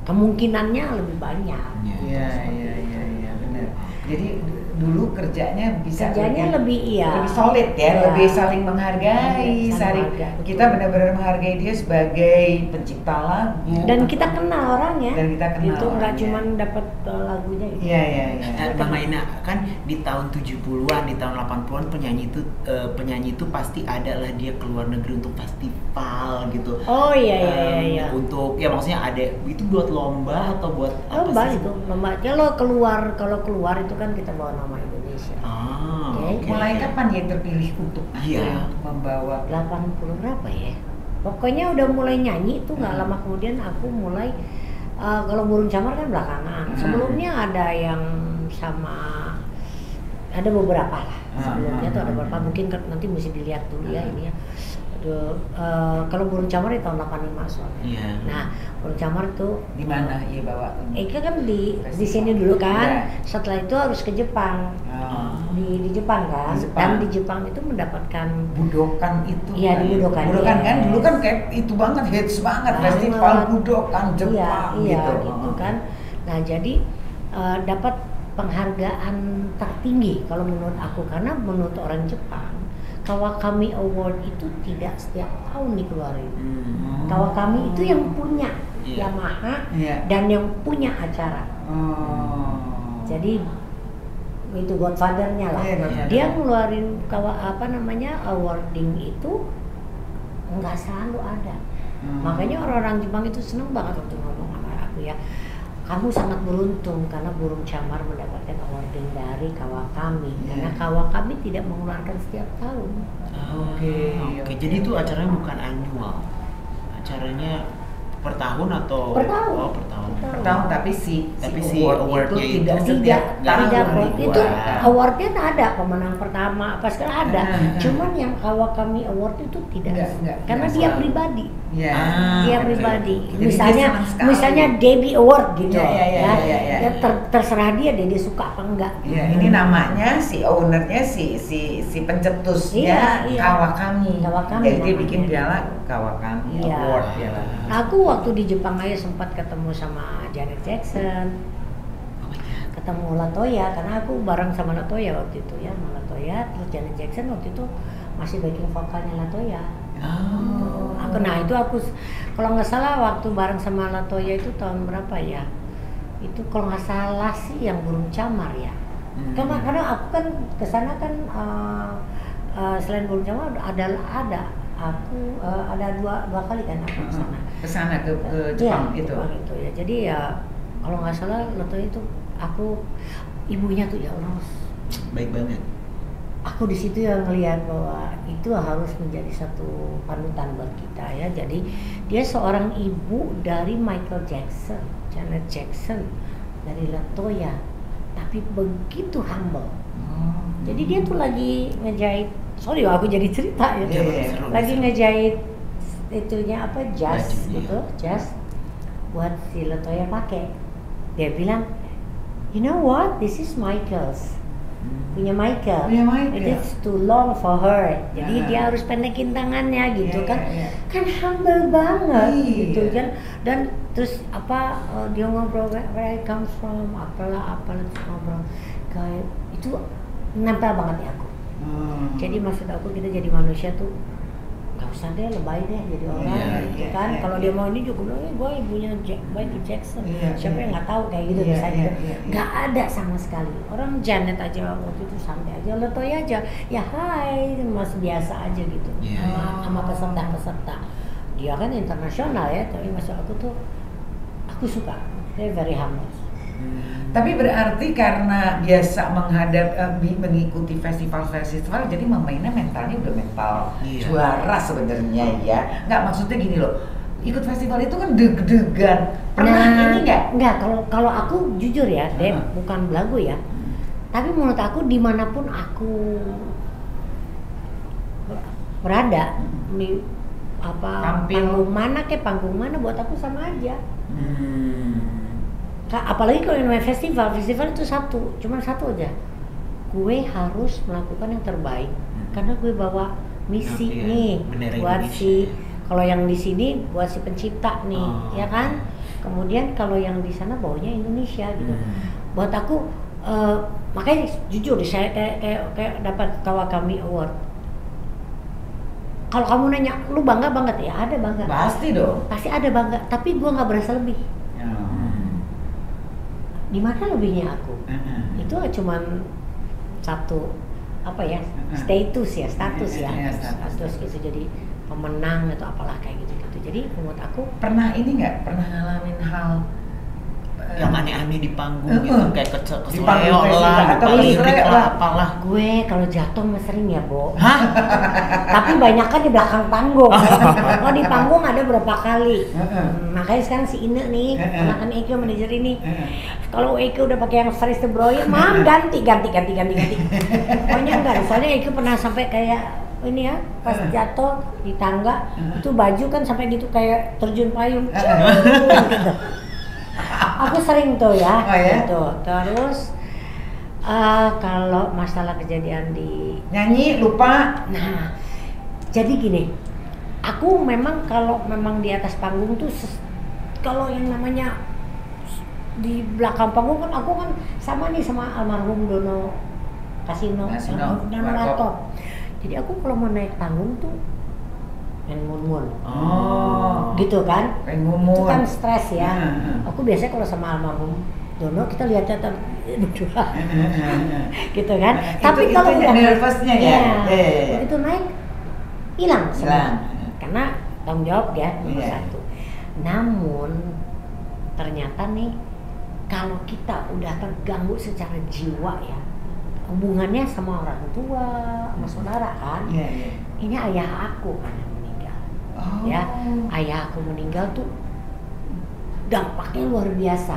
kemungkinannya lebih banyak.
Iya benar. Jadi dulu kerjanya
lebih
solid ya, lebih saling menghargai, kita benar-benar menghargai dia sebagai pencipta lagu.
Dan kita kenal orangnya. Itu nggak cuma dapat lagunya gitu.
Iya.
Mama Ina kan di tahun 70-an, di tahun 80-an penyanyi itu pasti ada lah dia keluar negeri untuk festival gitu.
Oh iya.
Untuk maksudnya ada itu buat lomba atau buat
lomba itu. Lomba kalau keluar itu kan kita bawa nama Indonesia.
Okay. Mulai kapan dia terpilih untuk membawa
80 berapa ya? Pokoknya udah mulai nyanyi itu nggak lama kemudian aku mulai kalau Burung Camar kan belakangan. Sebelumnya ada yang ada beberapa lah. Sebelumnya tuh ada beberapa, mungkin nanti mesti dilihat dulu ya ini ya. kalau burung camar di tahun 85 soalnya.
Iya.
Nah, burung camar itu
Di mana iya bawa?
Eka kan di sini dulu kan. Setelah itu harus ke Jepang. Di Jepang kan.
Di Jepang.
Dan di Jepang itu mendapatkan
Budokan itu.
Iya, di Budokan.
Budokan
Iya.
kan dulu kan kayak itu banget, hits banget festival Budokan Jepang
iya,
gitu.
gitu kan. Nah, jadi dapat penghargaan tertinggi kalau menurut aku, karena menurut orang Jepang Kawakami Award itu tidak setiap tahun dikeluarin. Kawakami itu yang punya Yamaha dan yang punya acara. Jadi itu godfather-nya lah. Dia ngeluarin awarding itu nggak selalu ada. Makanya orang-orang Jepang itu seneng banget waktu ngomong sama aku ya. Kamu sangat beruntung karena burung camar mendapatkan awarding dari Kawakami. Karena Kawakami tidak mengeluarkan setiap tahun.
Oke. Jadi itu acaranya bukan annual. Acaranya per tahun atau
per tahun?
Oh, per tahun.
Per tahun, tapi si
awardnya itu
tidak setiap tahun.
Itu awardnya ada, pemenang pertama apa sekarang ada. Cuman yang Kawakami Award itu tidak. Karena dia pribadi. Dia pribadi. Misalnya Debbie Award gitu. Ya, terserah dia suka apa enggak.
Ini namanya si ownernya si pencetusnya Kawakami. Jadi dia bikin piala Kawakami Award piala.
Aku waktu di Jepang aja sempat ketemu sama Janet Jackson, ketemu Latoya, karena aku bareng sama Latoya waktu itu ya, sama Latoya. Terus Janet Jackson waktu itu masih backing vokalnya Latoya. Aku kalau nggak salah waktu bareng sama Latoya itu tahun berapa ya? Itu kalau nggak salah sih yang burung camar ya. Karena aku kan kesana kan selain burung camar ada. Aku ada dua kali kan aku kesana ke Jepang itu. Ya. Jadi ya kalau nggak salah Latoya itu aku ibunya tuh ya Allah
baik banget.
Aku di situ yang ngelihat bahwa itu harus menjadi satu panutan buat kita ya. Jadi dia seorang ibu dari Michael Jackson, Janet Jackson, dari Latoya, tapi begitu humble. Jadi dia tuh lagi ngejahit. Sorry, aku jadi cerita ya. Lagi ngejahit itunya apa jas gitu, jas buat si Latoya pakai. Dia bilang, you know what, this is Michael's, punya Michael. It is too long for her. Jadi dia harus pendekin tangannya gitu kan. Kan humble banget gitu kan. Dan terus dia ngobrol where I come from, apalah terus ngobrol kayak itu nempel banget di aku. Jadi maksud aku kita jadi manusia tuh nggak usah deh lebay deh jadi orang gitu kan. Kalau dia mau ini juga bilang gue ibunya Michael Jackson. Siapa yang nggak tahu kayak gitu misalnya. Nggak ada sama sekali. Orang Janet aja waktu itu santai aja, Latoya aja ya hai masih biasa aja gitu sama peserta. Dia kan internasional ya, tapi maksud aku tuh aku suka. Dia very humble.
Tapi berarti karena biasa mengikuti festival-festival, jadi mainnya mentalnya udah mental juara sebenarnya ya. Nggak, maksudnya gini loh, ikut festival itu kan deg-degan. Pernah ini nggak?
Nggak, kalau aku jujur ya, Dep, bukan belagu ya. Tapi menurut aku dimanapun aku berada, di panggung mana buat aku sama aja. Apalagi kalau namanya festival itu cuma satu aja. Gue harus melakukan yang terbaik karena gue bawa misi nih buat kalau yang di sini buat si pencipta nih, ya kan. Kemudian kalau yang di sana bawanya Indonesia gitu. Buat aku makanya jujur saya kayak dapat Kawakami Award. Kalau kamu nanya, lu bangga banget ya? Ada bangga.
Pasti dong.
Pasti ada bangga, tapi gue nggak berasa lebih. Di mana lebihnya aku? Itu cuman satu status gitu, jadi pemenang atau apalah kayak gitu. Jadi menurut aku
pernah ngalamin hal
yang aneh-aneh di panggung gitu, kayak keseleo
lah,
atau apalah.
Gue kalau jatuh mah sering ya, Bo. Tapi banyak kan di belakang panggung. Kalau di panggung ada berapa kali. Makanya sekarang si Ine nih, anak Eke manajer ini. Kalau Eke udah pakai yang Fresh the Broyer, ganti. Pokoknya enggak. Soalnya Eke pernah sampai kayak ini ya pas jatuh di tangga itu baju kan sampai gitu kayak terjun payung. Gitu. Aku sering tuh ya, gitu. Terus kalau masalah kejadian di
nyanyi lupa.
Nah, jadi gini, aku memang kalau memang di atas panggung tuh kalau yang namanya di belakang panggung kan aku kan sama nih sama almarhum Dono Kasino Lato. Jadi aku kalau mau naik panggung tuh main mun-mun. Gitu kan?
Main mun-mun.
Itu kan stres ya. Aku biasanya kalau sama almarhum Dono kita lihatnya berdua. Gitu kan? Tapi kalau udah
nervousnya ya.
Begitu naik hilang semua. Karena tanggung jawab ya nomor satu. Namun ternyata nih kalau kita udah terganggu secara jiwa ya, hubungannya sama orang tua, sama saudara kan, ini ayah aku kan yang meninggal, ya ayah aku meninggal tuh dampaknya luar biasa.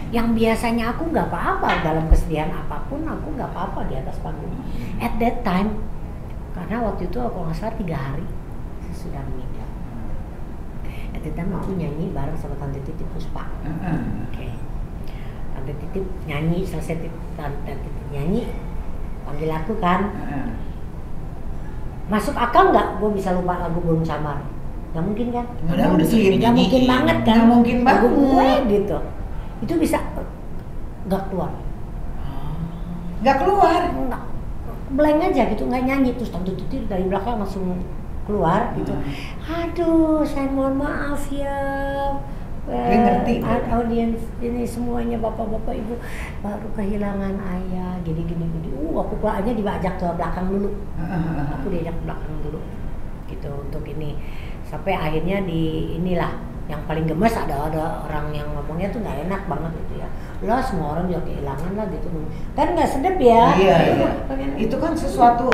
Yang biasanya aku nggak apa-apa dalam kesedihan apapun, aku nggak apa-apa di atas panggung. At that time, karena waktu itu aku nggak salah 3 hari sudah meninggal. At that time aku nyanyi bareng sama Tante Titi Puspa. Oke. Tante Titip nyanyi, selesai Tante Titip nyanyi, panggil aku kan. Masuk akal nggak gue bisa lupa lagu Burung Samar? Gak mungkin kan?
Udah sering
gak mungkin banget kan?
Gak mungkin banget.
Lagu gue gitu. Itu bisa nggak keluar.
Nggak keluar?
Nggak. Blank aja gitu, nggak nyanyi. Terus Tante Titip dari belakang langsung keluar gitu. Aduh, saya mohon maaf ya.
Ngerti
audiens ini semuanya bapak-bapak ibu baru kehilangan ayah gini. Aku aja diajak ke belakang dulu. Aku diajak ke belakang dulu gitu untuk ini sampai akhirnya di inilah yang paling gemes ada orang yang ngomongnya tuh nggak enak banget gitu ya. Lah semua orang juga kehilangan lah gitu kan nggak sedap ya.
Iya. Itu kan sesuatu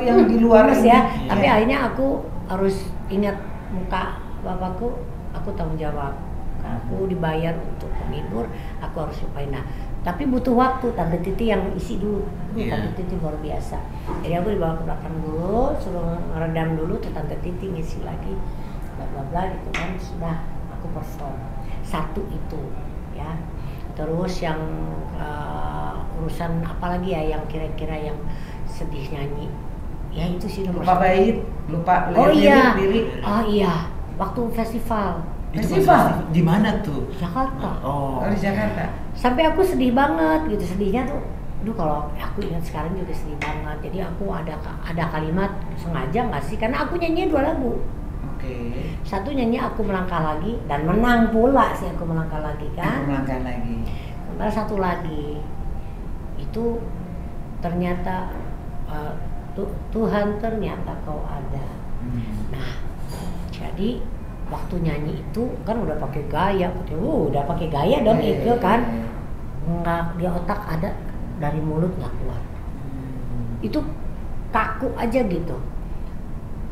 yang di luar
ya. Tapi akhirnya aku harus ingat muka bapakku, aku tanggung jawab. Aku dibayar untuk menghibur, aku harus lupain. Nah, tapi butuh waktu. Tante Titi yang isi dulu. Tante Titi luar biasa. Jadi aku dibawa ke belakang dulu, suruh meredam dulu, tuh Tante Titi ngisi lagi, bla bla bla gitu kan. Sudah aku perform. Satu itu, ya. Terus yang urusan apa lagi ya yang kira-kira yang sedih nyanyi? Ya itu sih nomor
lupa bait, lupa
lirik. Oh iya, waktu festival.
Di mana tuh?
Jakarta.
Di Jakarta.
Sampai aku sedih banget gitu, sedihnya tuh. Aduh kalau aku ingat sekarang juga sedih banget. Jadi aku ada kalimat sengaja nggak sih? Karena aku nyanyi 2 lagu. Satu nyanyi Aku Melangkah Lagi dan menang pula sih Aku Melangkah Lagi kan.
Aku Melangkah Lagi.
Sementara satu lagi itu ternyata Tuhan ternyata kau ada. Nah jadi waktu nyanyi itu kan udah pakai gaya, udah pakai gaya dong itu kan, nggak di otak ada, dari mulut nggak keluar. Itu kaku aja gitu.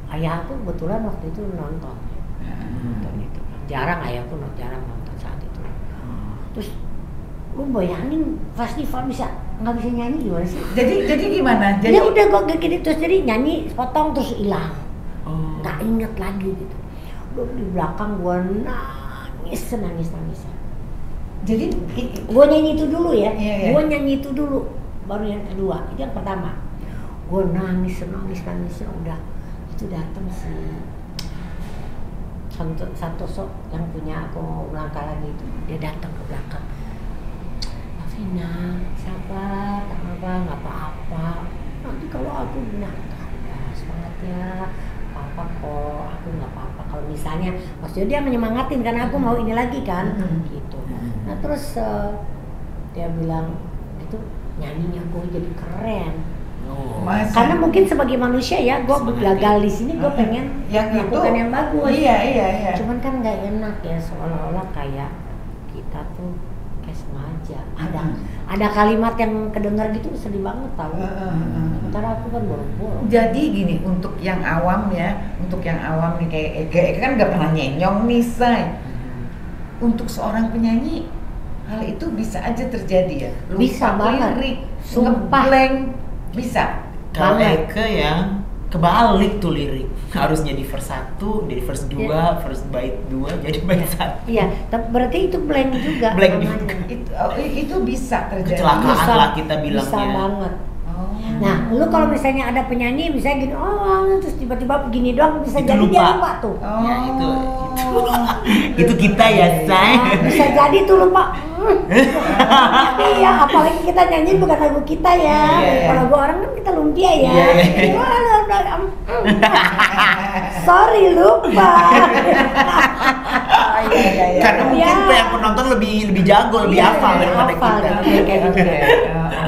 Ayah aku kebetulan waktu itu nonton itu, jarang ayahku jarang nonton saat itu. Terus lu bayangin festival nggak bisa nyanyi gimana sih?
Jadi gimana?
Jadi udah kok gini terus jadi nyanyi potong terus hilang, nggak inget lagi gitu. Di belakang gue nangis.
Jadi
gue nyanyi itu dulu ya, gue nyanyi itu dulu, baru yang kedua. Itu yang pertama, gue nangis udah itu datang si Santoso yang punya Aku Melangkah Lagi itu, dia datang ke belakang. Vina, sabar, nggak apa-apa. Nanti kalau aku bilang semangat ya. Apa kok, aku nggak apa-apa kalau misalnya maksudnya dia menyemangatin karena aku mau ini lagi kan gitu. Nah terus dia bilang gitu, nyanyinya gue jadi keren. Karena mungkin sebagai manusia ya gue gagal di sini, gue pengen melakukan yang bagus.
Iya.
Cuman kan nggak enak ya, seolah-olah kayak kita tuh kayak sengaja ada kalimat yang kedengar gitu, sedih banget tau. Sementara aku kan boro-boro.
Jadi gini, untuk yang awam nih kayak Ega kan nggak pernah nyenyong nih, Say. Untuk seorang penyanyi hal itu bisa aja terjadi ya.
Bisa banget.
Lirik,
sumpah.
ngeblank, bisa.
Kalau Ega yang kebalik tuh lirik, harusnya di verse 1, di verse 2, verse bait 2 jadi bait 1.
Iya, tapi berarti itu blank juga.
Blank
namanya.
juga.
Itu bisa terjadi.
Kecelakaan lah kita bilangnya.
Bisa banget. Nah, lu kalau misalnya ada penyanyi misalnya gini, terus tiba-tiba begini doang bisa
Itu
jadi
lupa.
dia lupa tuh.
Ya itu kita ya, say.
Bisa jadi tuh lupa. Iya, apalagi kita nyanyi bukan lagu kita ya. Kalau lagu orang kan kita lumpia ya. Sorry lupa.
Karena mungkin yang penonton lebih jago, lebih hafal daripada kita.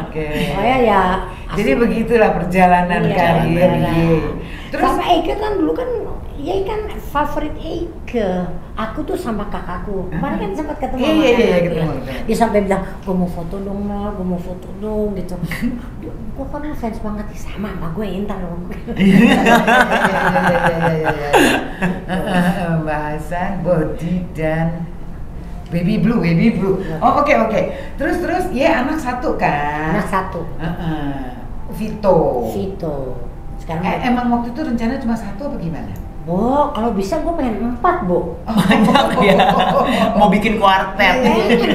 Oke.
Oh ya.
Jadi begitulah perjalanan karir Ye.
Terus sama Eike kan dulu kan, Ye kan favorit Eike. Aku tuh sama kakakku. Kemarin kan sempat ketemu.
Iya, ketemu.
Dia sampai bilang, "Gue mau foto dong, Ma. Gue mau foto dong." gitu. Gue kan fans banget sama gue Intan dong.
Bahasan body dan baby blue. Oh oke. Terus ya anak satu kan?
Anak satu.
Vito.
Sekarang
emang waktu itu rencana cuma satu apa gimana?
Bo, kalau bisa gue pengen 4, Bo.
Banyak ya. Mau bikin kuartet.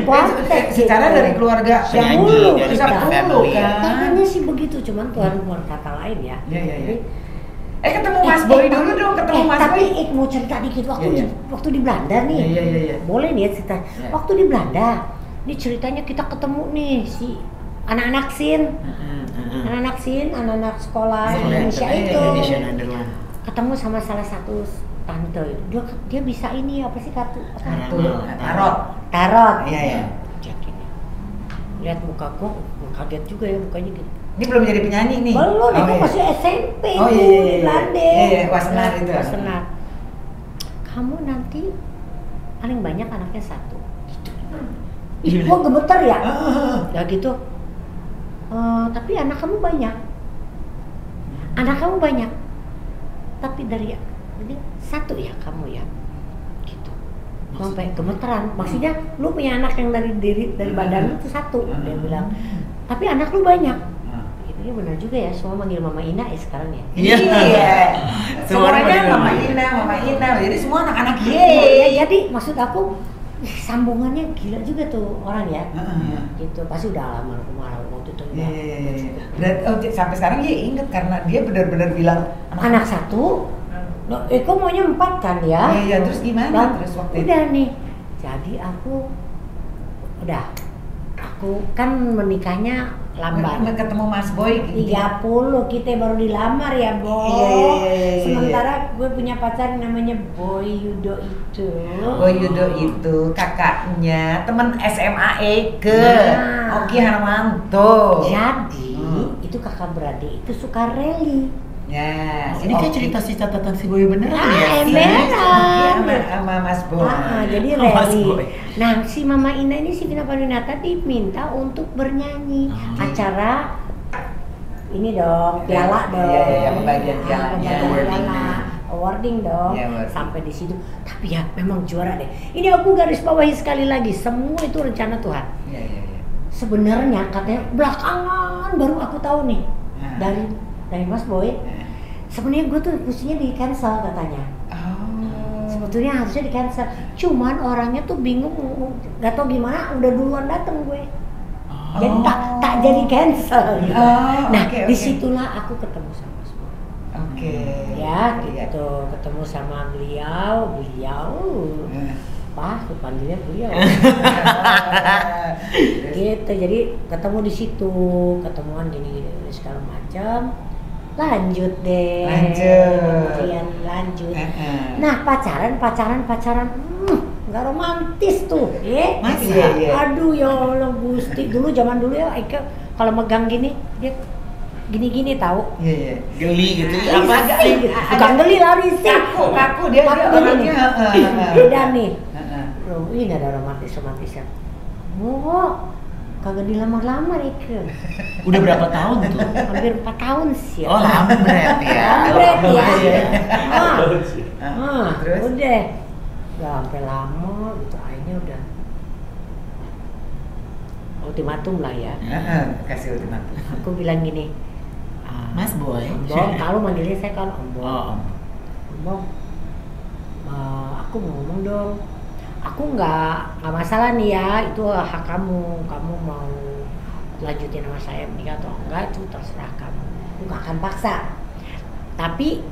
Kuartet.
Secara dari keluarga
yang
dulu
bisa
family
kan. Katanya sih begitu, cuman Tuhan berkata lain ya.
Iya. Ketemu Mas Boy dulu dong, ketemu Mas Boy.
Tapi mau cerita dikit waktu di Belanda nih.
Iya.
Boleh nih ya cerita. Waktu di Belanda, ini ceritanya kita ketemu nih si anak-anak anak-anak sekolah Indonesia itu. Ketemu sama salah satu tante. Dia bisa ini apa sih kartu? Tarot.
Iya.
Cek ini. Lihat mukaku, kaget juga ya mukanya gitu.
Ini belum jadi penyanyi nih.
Belum, itu masih SMP di Belanda.
Iya, Wasenar itu.
Wasenar. Kamu nanti paling banyak anaknya 1. Gitu. Ih, gua gemeter ya. Ya gitu. Tapi anak kamu banyak. Tapi jadi 1 ya kamu ya. Gitu. Sampai gemeteran. Maksudnya lu punya anak yang dari badan lu tuh 1, dia bilang. Tapi anak lu banyak. Ini benar juga ya, semua manggil Mama Ina ya sekarang ya.
Iya. Semuanya Mama Ina. Jadi semua anak-anak
Iya. Jadi maksud aku sambungannya gila juga tuh orang ya. Gitu. Pasti udah lama waktu itu.
Dan sampai sekarang dia inget karena dia benar-benar bilang
anak 1. Eko maunya 4 kan ya.
Iya, terus gimana terus waktu itu?
Udah nih. Jadi aku kan menikahnya lambat.
Ketemu Mas Boy
30 kita baru dilamar ya, Bo.
Iya.
Sementara gue punya pacar namanya Boy Yudo itu
kakaknya teman SMA Eike. Oki Harmanto.
Jadi itu kakak beradik itu suka rally.
Ya,
ini kayak cerita si catatan si Boy beneran ya?
Beneran.
Sama Mas Boy.
Jadi rally. Nah, si Mama Ina ini si Vina Panduwinata diminta untuk bernyanyi acara ini dong, piala dong.
Iya, pembagian pialanya.
Awarding dong. Sampai di situ. Tapi ya memang juara deh. Ini aku garis bawahi sekali lagi, semua itu rencana Tuhan.
Iya.
Sebenarnya katanya belakangan baru aku tahu nih dari Mas Boy. Sebenarnya gue tuh mestinya di cancel katanya. Sebetulnya harusnya di cancel. Cuman orangnya tuh bingung, nggak tahu gimana. Udah duluan dateng gue. Jadi tak jadi cancel. Gitu. Disitulah aku ketemu sama Mas Boy. Ya gitu, ketemu sama beliau. Pak, panggilnya beliau. Gitu, jadi ketemu di situ, ketemuan gini segala macam. Lanjut. Nah, pacaran nggak romantis tuh, ya? Aduh ya Allah Gusti, zaman dulu ya, Eka kalau megang gini dia gini tahu.
Iya.
Geli gitu.
Bukan geli, lari sih.
Kaku dia orangnya.
Udah nih. Ini ada romantisnya. Kagak dilamar-lamar Ike.
Udah berapa tahun tuh?
Hampir 4 tahun sih.
Oh, lama berarti ya.
Terus?
Udah sampai lama gitu, akhirnya udah ultimatum lah ya.
Kasih ultimatum.
Aku bilang gini,
Mas Boy.
Ombong, kalau manggilnya saya kan Ombong.
Oh,
Ombong, aku mau ngomong dong. Aku nggak masalah nih ya, itu hak kamu. Kamu mau lanjutin sama saya menikah atau enggak itu terserah kamu. Aku nggak akan paksa. Tapi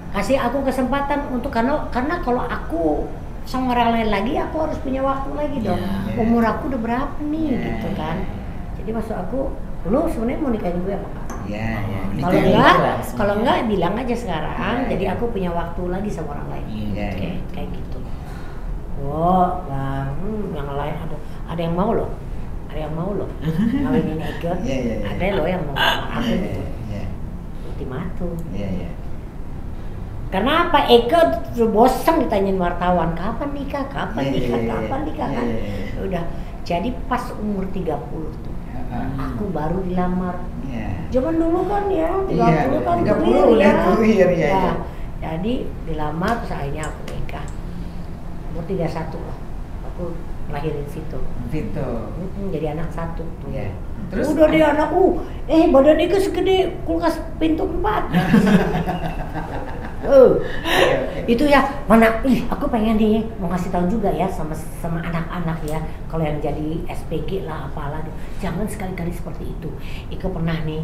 kasih aku kesempatan untuk karena kalau aku sama orang lain lagi, aku harus punya waktu lagi dong. Umur aku udah berapa nih, gitu kan? Jadi maksud aku, lu sebenarnya mau nikahin gue apa enggak? Kalau enggak bilang aja sekarang. Jadi aku punya waktu lagi sama orang lain. Kayak gitu. Oh, bang, yang lain ada yang mau loh. Ada yang mau loh. Ngawinin Eke. Ada loh yang mau aku gitu. Ultimatum. Karena apa? Eke bosan ditanyain wartawan, kapan nikah kan? Udah. Jadi pas umur 30 tuh, aku baru dilamar. Zaman dulu kan ya, 30 kan kuliah ya. Jadi dilamar, terus akhirnya aku nikah. Umur 31 lah, aku lahirin Vito. Jadi anak satu tuh. Terus udah dia anak badan Eke segede kulkas pintu 4. Itu ya mana aku pengen nih mau ngasih tahu juga ya sama anak-anak ya, kalau yang jadi SPG lah apalah, jangan sekali-kali seperti itu. Iko pernah nih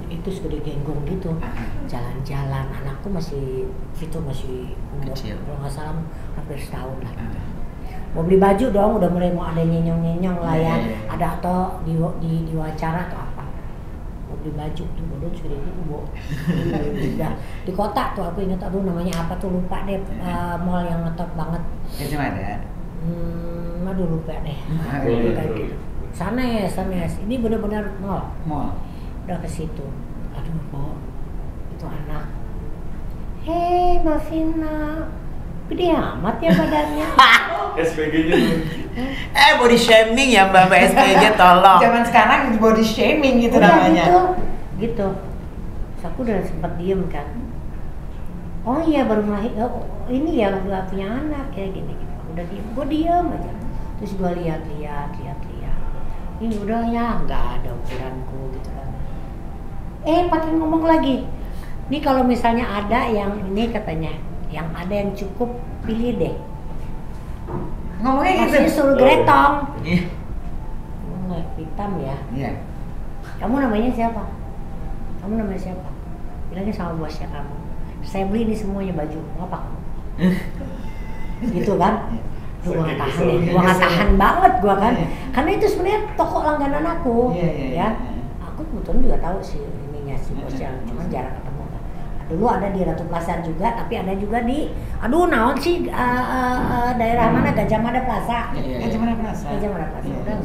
itu segede genggong gitu jalan-jalan, anakku Vito masih umur kalau nggak salah hampir setahun lah gitu. Mau beli baju dong, udah mulai mau ada nyenyong lah ya, ada atau di wawancara atau apa, mau beli baju tuh bodoh segede gitu udah di kota tuh, aku ingat namanya apa tuh lupa deh, mall yang ngetop banget.
Itu ada.
Aduh lupa deh. Kayak gitu. Sanes. Ini benar-benar mall. Udah ke situ. Aduh kok itu anak. Hei Mbak Vina, gede amat ya badannya.
SPG-nya
body shaming ya Mbak SPG, tolong.
Zaman sekarang body shaming gitu
udah,
namanya.
Gitu. Terus aku udah sempat diem kan. Oh iya baru melahir. Ini ya udah punya anak kayak gini. Udah diem, gue diem aja. Terus gue lihat. Ini udah ya nggak ada ukuranku gitu kan. Pakai ngomong lagi. Nih kalau misalnya ada yang ini katanya, yang ada yang cukup pilih deh.
Ngomongnya gitu.
Masih suruh gretong. Hitam ya. Kamu namanya siapa? Bilangnya sama bosnya kamu. Saya beli ini semuanya baju, mau apa? Gitu kan? Gua nggak tahan banget gua kan. Karena itu sebenarnya toko langganan aku, ya. Aku kebetulan juga tahu sih ininya si bosnya, cuman jarang ketemu kan. Dulu ada di Ratu Plaza juga, tapi ada juga di, naon sih daerah mana, Gajah Mada Plaza.
Gajah Mada Plaza.
Udah.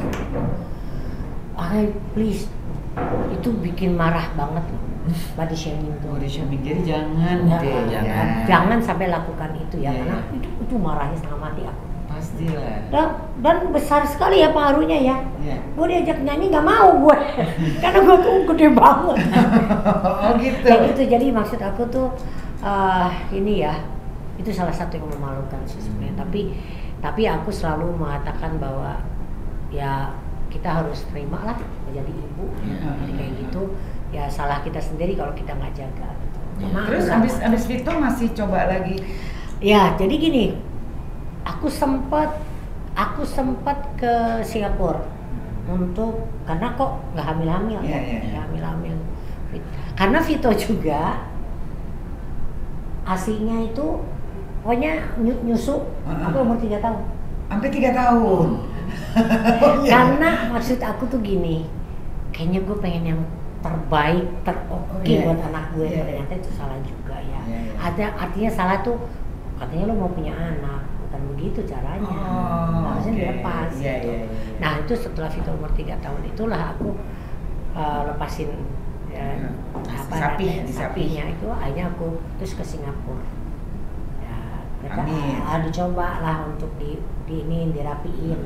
Please, itu bikin marah banget loh. Body shaming tuh.
Jadi jangan
sampai lakukan itu ya, karena itu marahnya setengah mati aku.
Pastilah.
Dan besar sekali ya pengaruhnya ya. Gue diajak nyanyi nggak mau gue, karena gue tuh gede banget.
Gitu.
Kayak gitu. Jadi maksud aku tuh ini ya, itu salah satu yang memalukan sih sebenarnya. Tapi aku selalu mengatakan bahwa ya kita harus terima lah menjadi ibu. Jadi kayak gitu. Ya salah kita sendiri kalau kita nggak jaga. Gitu.
Terus abis itu masih coba lagi?
Ya jadi gini, aku sempat ke Singapura untuk, karena kok nggak hamil-hamil, hamil-hamil. Karena Vito juga asinya itu pokoknya nyusu aku umur 3 tahun.
Sampai 3 tahun.
Karena maksud aku tuh gini, kayaknya gue pengen yang terbaik, buat anak gue. Ternyata itu salah juga ya. Artinya salah tuh, katanya lo mau punya anak, bukan begitu caranya. Harusnya dilepas. Nah itu setelah Vito umur 3 tahun itulah aku lepasin sapinya itu, akhirnya aku terus ke Singapura. Mereka dicoba lah untuk dirapiin.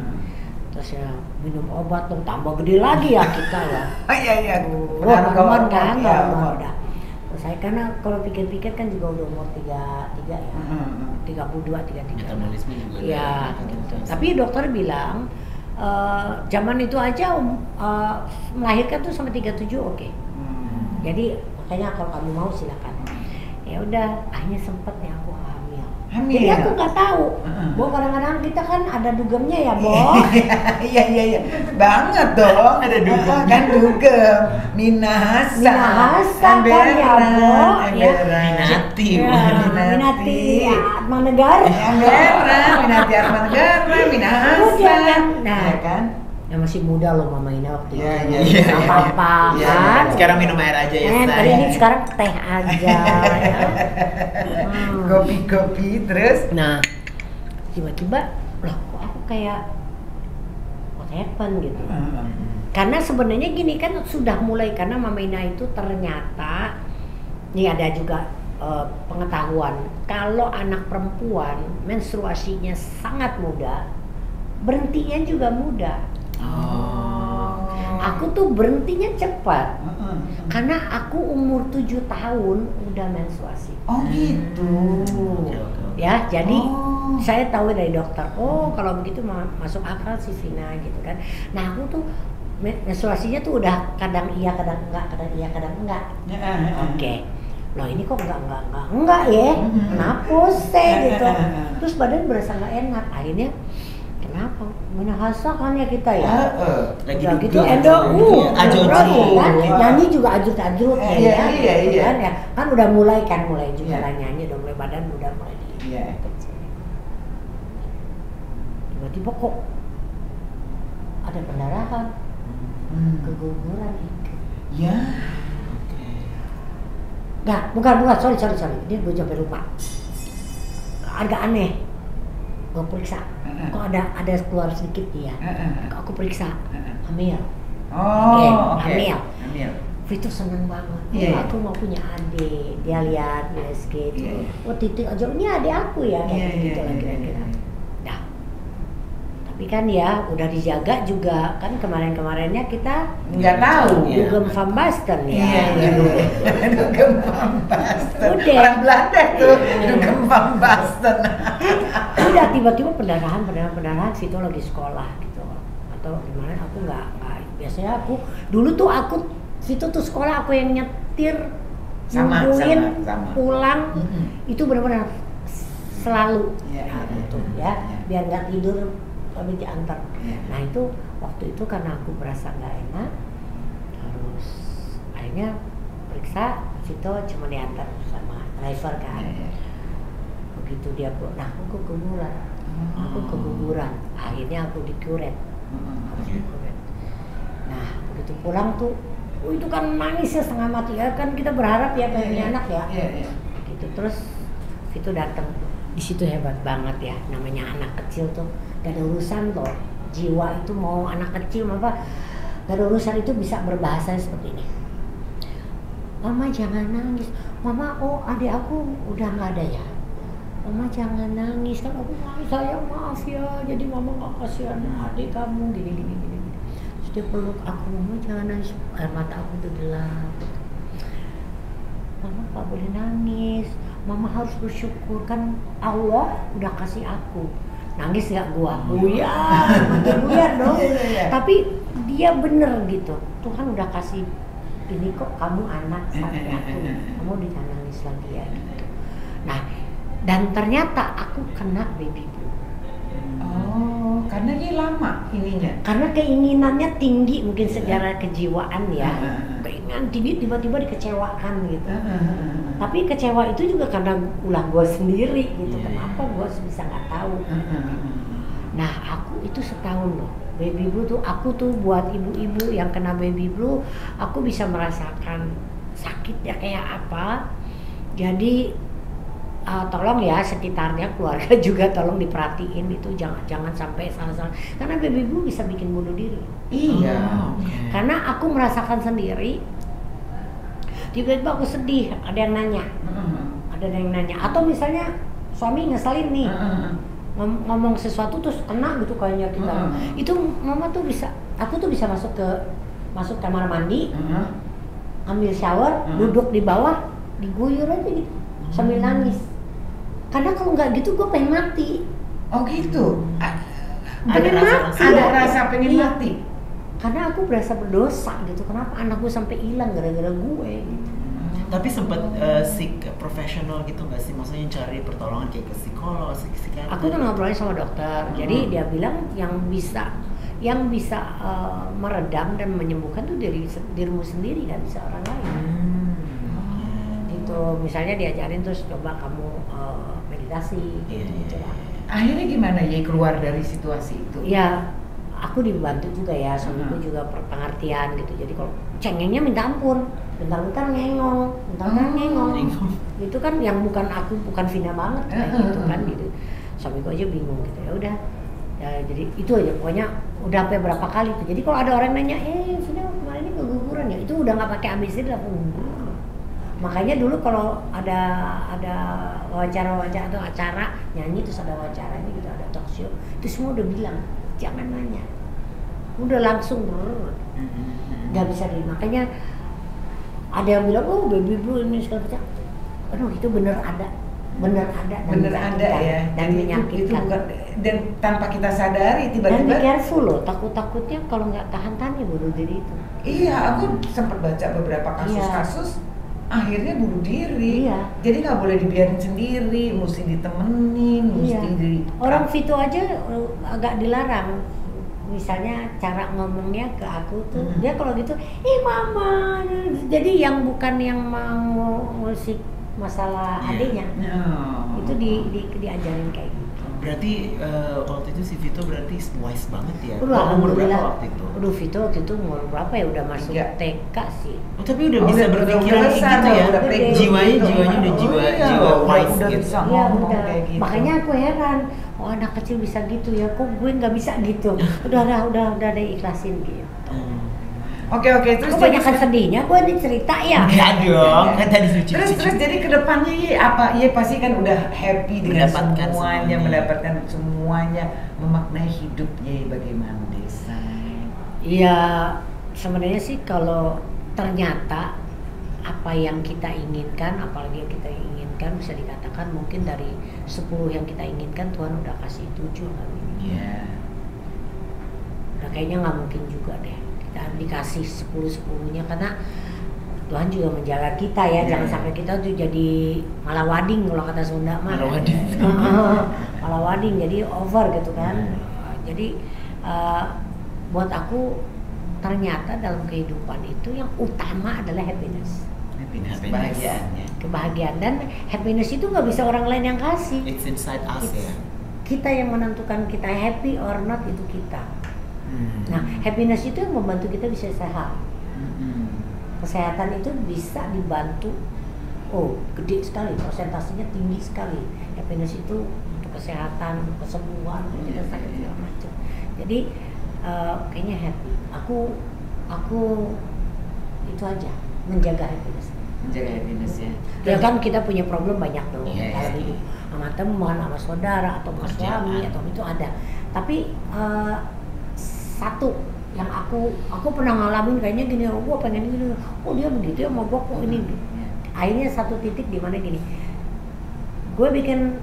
Terus ya minum obat dong, tambah gede lagi ya kita ya. Hormon kan, udah. Terus saya karena kalau pikir-pikir kan juga udah umur 33 ya, 32, 33.
Metabolisme juga.
Ya, gitu. Tapi dokter bilang zaman itu aja melahirkan tuh sampai 37 oke. Jadi makanya kalau kamu mau silakan. Ya udah, akhirnya sempet nih aku hamil. Jadi aku nggak tahu. Bo, kadang-kadang kita kan ada dugemnya ya, Bo.
Iya. Banget dong.
Ada dugem.
Kan dugem. Minahasa
kan ya, Bo.
Minati.
Minati Atma Negara.
Minati Atma Negara. Minahasa.
Udah kan. Nah,
ya kan?
Ya masih muda loh Mama Ina waktu itu.
Iya.
Apa-apa kan.
Sekarang minum air aja ya,
Tadi ini sekarang teh aja. Ya.
Kopi terus.
Nah, tiba-tiba loh kok aku kayak what happened gitu. Karena sebenarnya gini kan sudah mulai, karena Mama Ina itu ternyata ini ada juga pengetahuan kalau anak perempuan menstruasinya sangat muda, berhentinya juga muda. Aku tuh berhentinya cepat karena aku umur 7 tahun udah menstruasi.
Oh gitu.
Ya, jadi saya tahu dari dokter, oh kalau begitu masuk akal sih Vina gitu kan. Nah aku tuh menstruasinya tuh udah kadang iya kadang enggak, kadang iya kadang enggak. Oke. Loh ini kok enggak ya? Kenapa sih gitu? Terus badan berasa enggak enak. Akhirnya kenapa? Minahasa kan ya kita ya.
Lagi
udah gitu
dugem.
Endo
Ajut-ajut.
kan nyanyi juga ajut-ajut
Iya.
kan ya. Kan udah mulai juga lah nyanyi, udah mulai badan udah mulai di.
Iya.
Tiba-tiba kok ada pendarahan, keguguran itu.
Ya.
Nggak, bukan, sorry. Ini gue sampai lupa. Agak aneh. Gue periksa, kok ada keluar sedikit dia. Aku periksa, hamil. Hamil. Itu seneng banget. Aku mau punya adik. Dia lihat USG itu. Oh titik aja, ini adik aku ya. Kayak gitu lah kira-kira. Nah, tapi kan ya udah dijaga juga kan kemarin-kemarinnya kita
nggak tahu.
Dugem Van Basten ya.
Dugem Van Basten.
Udah.
Orang Belanda tuh. Dugem Van Basten.
Udah tiba-tiba pendarahan situ lagi sekolah gitu atau gimana aku nggak biasanya aku dulu tuh aku situ tuh sekolah aku yang nyetir nungguin pulang itu benar-benar selalu gitu ya biar nggak tidur tapi diantar. Nah itu waktu itu karena aku merasa nggak enak terus akhirnya periksa situ cuma diantar sama driver kan. Begitu dia pulang, nah aku keguguran, akhirnya aku dikuret, harus dikuret. Nah begitu pulang tuh, itu kan nangis ya setengah mati ya kan kita berharap ya punya anak ya, gitu terus itu datang, di situ hebat banget ya namanya anak kecil tuh gak ada urusan loh jiwa itu mau anak kecil apa gak ada urusan itu bisa berbahasa seperti ini. Mama jangan nangis, Mama adik aku udah nggak ada ya. Mama jangan nangis kan aku nangis sayang maaf ya jadi mama gak kasihan adik kamu gini. Terus dia peluk aku, Mama jangan nangis, air mata aku tuh gelap. Mama gak boleh nangis, Mama harus bersyukur kan Allah udah kasih aku. Nangis gak gua? Buyar, makin buyar dong. Tapi dia bener gitu, Tuhan udah kasih ini kok kamu anak sampai aku, kamu jangan nangis lagi ya gitu. Nah dan ternyata aku kena baby blue.
Oh, karena ini lama ininya.
Karena keinginannya tinggi mungkin secara kejiwaan ya. Keinginan tinggi tiba-tiba dikecewakan gitu. Tapi kecewa itu juga karena ulah gue sendiri gitu. Kenapa gue bisa nggak tahu? Nah aku itu setahun loh. Baby blue tuh aku tuh buat ibu-ibu yang kena baby blue, aku bisa merasakan sakitnya kayak apa. Jadi tolong ya sekitarnya keluarga juga tolong diperhatiin itu jangan sampai salah karena baby blue bisa bikin bunuh diri.
Iya.
Karena aku merasakan sendiri tiba-tiba aku sedih ada yang nanya atau misalnya suami ngeselin nih ngomong sesuatu terus kena gitu kayaknya kita itu mama tuh bisa aku tuh bisa masuk kamar mandi ambil shower duduk di bawah diguyur aja gitu sambil nangis. Karena kalau nggak gitu gue pengen mati.
Oh gitu.
Ada
rasa pengen mati.
karena aku berasa berdosa gitu, kenapa anakku sampai hilang gara-gara gue gitu.
Tapi sempat profesional gitu nggak sih, maksudnya cari pertolongan kayak ke psikolog, psikiater?
Aku kan ngobrolnya sama dokter, jadi dia bilang yang bisa meredam dan menyembuhkan tuh dirimu sendiri, nggak bisa orang lain. Gitu, misalnya diajarin terus coba kamu meditasi, gitu lah.
Akhirnya gimana ya keluar dari situasi itu?
Ya, aku dibantu juga ya, suamiku juga pengertian gitu. Jadi kalau cengengnya minta ampun, bentar-bentar ngengong. Itu kan yang bukan Vina banget kayak gitu kan gitu. Suamiku aja bingung gitu. Ya udah. Ya, jadi itu aja pokoknya udah sampai berapa kali tuh. Jadi kalau ada orang nanya, Vina kemarin ini keguguran ya, itu udah nggak pakai ABC langsung. Makanya dulu kalau ada wawancara atau acara nyanyi terus ada wawancaranya gitu, ada talk show, itu semua udah bilang jangan nanya, udah langsung nggak bisa makanya ada yang bilang baby blue ini segala macam, aduh itu bener ada
ya,
dan menyakitkan
itu bukan, dan tanpa kita sadari tiba-tiba.
Dan be careful loh, takutnya kalau nggak tahan ya bunuh diri itu.
Iya, aku sempat baca beberapa kasus-kasus akhirnya bunuh diri.
Iya.
Jadi nggak boleh dibiarin sendiri, mesti ditemenin, mesti
orang Vito aja agak dilarang. Misalnya cara ngomongnya ke aku tuh, dia kalau gitu, mama. Jadi yang bukan yang mau musik masalah adiknya, itu diajarin kayak gitu.
Berarti waktu itu si Vito berarti wise banget ya.
Umur
berapa waktu itu?
Vito waktu itu umur berapa ya? Udah masuk TK sih.
Oh, tapi udah bisa berpikiran gitu ya. Jiwanya udah jiwa wise gitu.
Iya udah. Makanya aku heran, anak kecil bisa gitu ya, kok gue nggak bisa gitu. Udah ikhlasin gitu.
Oke, terus
aku banyak sedihnya, gue nih cerita ya.
Enggak dong, kan tadi suci.
Terus jadi kedepannya apa? Pasti kan udah happy dengan semuanya, mendapatkan semuanya, memaknai hidupnya bagaimana Desa?
Iya, sebenarnya sih kalau ternyata apa yang kita inginkan, apalagi yang kita inginkan bisa dikatakan mungkin dari 10 yang kita inginkan Tuhan udah kasih 7 kali ini.
Iya.
Udah kayaknya nggak mungkin juga deh. Dan dikasih 10-10-nya karena Tuhan juga menjaga kita ya, jangan sampai kita tuh jadi malah wading kalau kata Sunda mah. Malah wading jadi over gitu kan. Jadi buat aku ternyata dalam kehidupan itu yang utama adalah happiness. Kebahagiaan dan happiness itu nggak bisa orang lain yang kasih.
It's inside us ya.
Kita yang menentukan kita happy or not itu kita. Nah, happiness itu yang membantu kita bisa sehat. Kesehatan itu bisa dibantu. Gede sekali, persentasenya tinggi sekali. Happiness itu untuk kesehatan, untuk kesembuhan, kita sakit segala macam. Jadi kayaknya happy. Aku itu aja menjaga happiness. Ya kan kita punya problem banyak dong dalam hidup, sama teman, sama saudara, atau sama suami, atau itu ada. Tapi satu yang aku pernah ngalamin kayaknya gini, gue pengen gini, dia begitu ya mau gue kok ini. Akhirnya satu titik di mana gini, gue bikin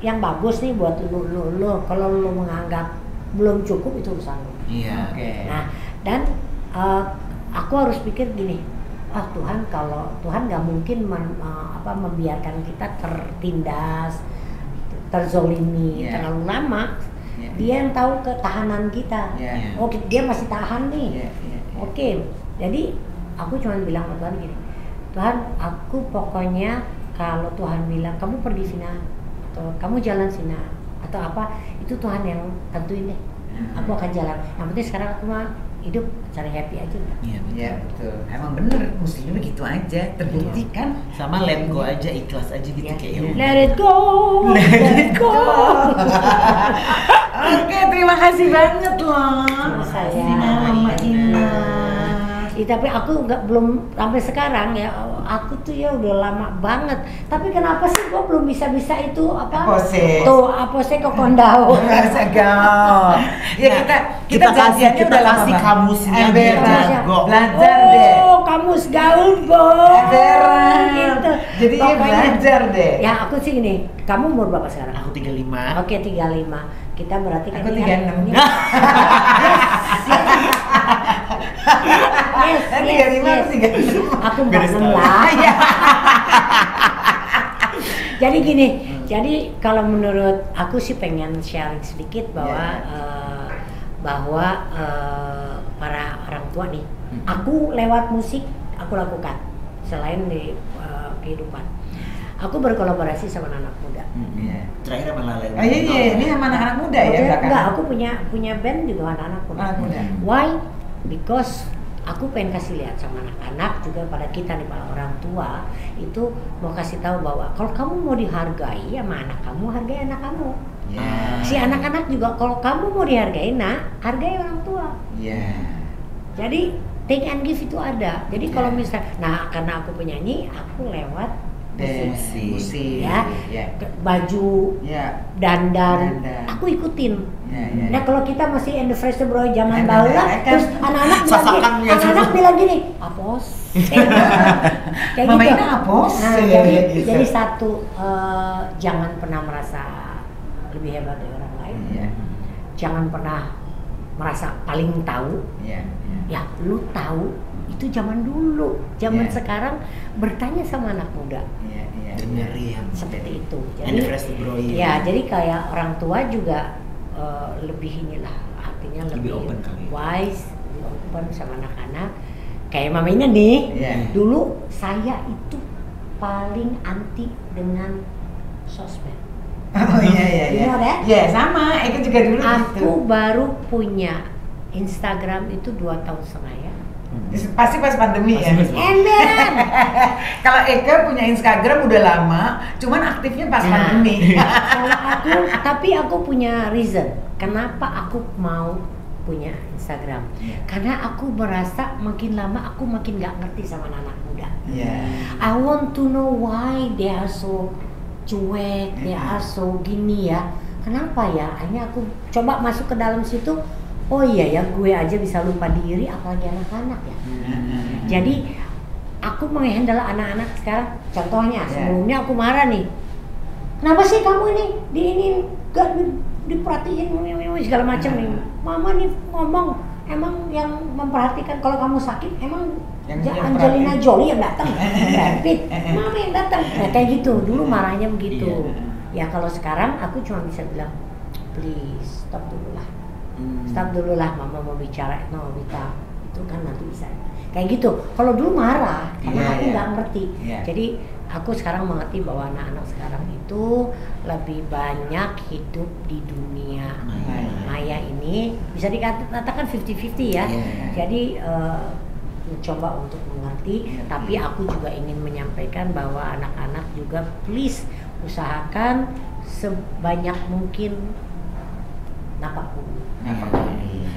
yang bagus nih buat lo. Kalau lo menganggap belum cukup itu urusan lo.
Iya.
Nah dan aku harus pikir gini, Tuhan kalau Tuhan nggak mungkin membiarkan kita tertindas, terzolimi terlalu lama. Dia yang tahu ketahanan kita. Dia masih tahan nih. Oke. Jadi aku cuma bilang ke Tuhan gini, Tuhan, aku pokoknya kalau Tuhan bilang kamu pergi sini atau kamu jalan sini atau apa, itu Tuhan yang tentuin deh. Aku akan jalan. Yang penting sekarang aku mah hidup cari happy aja.
Iya betul. Emang bener, mestinya begitu aja. Terbukti kan.
Sama let go aja, ikhlas aja gitu kayak.
Let it go.
Oke, terima kasih banget loh.
Sama Ina. Tapi aku belum sampai sekarang ya. Aku tuh ya udah lama banget. Tapi kenapa sih gua belum bisa itu apa?
Apose.
Tuh, apose kokondau.
Segau. Ya kita janjiannya udah lama.
Kasih kamusnya
biar
jago.
Belajar deh.
Kamus gaul, Bo.
Gitu. Jadi belajar deh.
Ya aku sih gini. Kamu umur berapa sekarang?
Aku 35.
Oke, 35. Kita berarti
aku 36.
Yes, yes. Aku 46 lah. Jadi gini, jadi kalau menurut aku sih pengen sharing sedikit bahwa para orang tua nih, aku lewat musik aku lakukan selain di kehidupan. Aku berkolaborasi sama anak muda.
Terakhir sama Lale.
Iya, ini sama anak-anak muda ya belakang.
Enggak, aku punya band juga anak-anak muda. Why? Because aku pengen kasih lihat sama anak-anak juga pada kita nih, para orang tua itu mau kasih tahu bahwa kalau kamu mau dihargai sama anak kamu, hargai anak kamu. Si anak-anak juga kalau kamu mau dihargai, hargai orang tua. Jadi take and give itu ada. Jadi kalau misalnya, karena aku penyanyi, aku lewat musik ya, baju, dandan, aku ikutin. Nah kalau kita masih in the fresh bro zaman baula, terus anak-anak bilang gini, apos, kayak
Mama
gitu.
ini apos.
Nah, jadi satu, jangan pernah merasa lebih hebat dari orang lain. Jangan pernah merasa paling tahu. Ya, lu tahu itu zaman dulu. Zaman sekarang bertanya sama anak muda.
Dengerin
seperti itu.
Jadi
jadi kayak orang tua juga lebih inilah, artinya lebih
open kali.
Wise, lebih open sama anak-anak. Kayak Mama Ina nih. Dulu saya itu paling anti dengan sosmed.
Iya, sama. Eka juga dulu
Aku baru punya Instagram itu 2 tahun setengah ya.
Pasti pas pandemi ya.
Emberan.
Kalau Eka punya Instagram udah lama, cuman aktifnya pas pandemi.
Tapi aku punya reason kenapa aku mau punya Instagram. Karena aku merasa makin lama aku makin gak ngerti sama anak muda. I want to know why they are so cuek, they are so gini ya. Kenapa ya? Akhirnya aku coba masuk ke dalam situ. Oh iya ya, gue aja bisa lupa diri, apalagi anak-anak ya. Jadi aku menghandle anak-anak sekarang. Contohnya, sebelumnya aku marah nih. Kenapa sih kamu ini gak diperhatiin segala macam nih? Mama nih ngomong, emang yang memperhatikan kalau kamu sakit emang Angelina Jolie yang datang, Brad Pitt, Mama yang datang. Nah, kayak gitu. Dulu marahnya begitu. Ya kalau sekarang aku cuma bisa bilang, please stop dulu lah. Stop dulu lah, Mama mau bicara, Wita, itu kan nanti bisa kayak gitu. Kalau dulu marah karena aku nggak ngerti. Jadi aku sekarang mengerti bahwa anak-anak sekarang itu lebih banyak hidup di dunia maya ini, bisa dikatakan 50-50 ya. Jadi mencoba untuk mengerti, tapi aku juga ingin menyampaikan bahwa anak-anak juga please usahakan sebanyak mungkin napak bumi.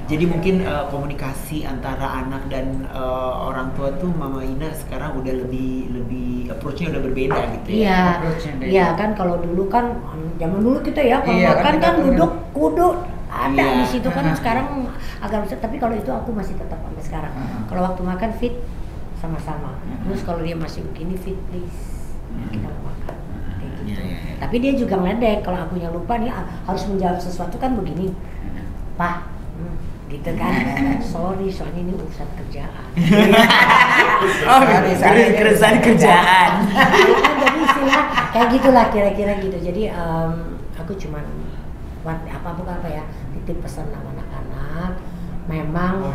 Jadi mungkin komunikasi antara anak dan orang tua tuh Mama Ina sekarang udah lebih approach-nya udah berbeda gitu ya.
Iya kan kalau dulu kan zaman dulu kita ya kalau makan kan duduk kudu ada di situ kan. Sekarang agak besar, tapi kalau itu aku masih tetap sampai sekarang. Kalau waktu makan fit sama-sama. Terus kalau dia masih begini fit please kita makan. Gitu. Tapi dia juga ngeledek kalau akunya lupa nih harus menjawab sesuatu kan begini, Pak, gitu kan. Sorry, soalnya ini urusan kerjaan.
Keresahan kerjaan.
Jadi istilah kayak gitulah kira-kira gitu. Jadi aku cuman apa ya, titip pesan sama anak-anak. Memang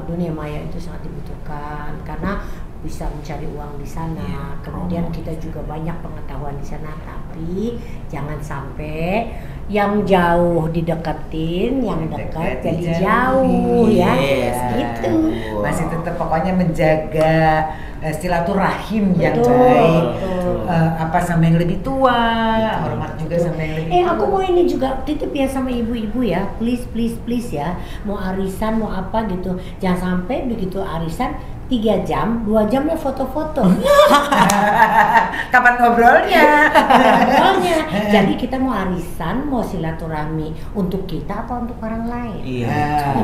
dunia maya itu sangat dibutuhkan karena bisa mencari uang di sana. Kemudian kita juga banyak pengetahuan di sana, tapi jangan sampai yang jauh dideketin, yang dekat jadi jauh ya. Gitu.
Masih tetap pokoknya menjaga silaturahim yang baik. Apa sama yang lebih tua, hormat juga sama yang lebih tua.
Aku mau ini juga titip ya sama ibu-ibu ya, please ya, mau arisan mau apa gitu, jangan sampai begitu arisan 3 jam, 2 jamnya foto-foto.
Kapan ngobrolnya?
Jadi kita mau arisan, mau silaturahmi untuk kita atau untuk orang lain.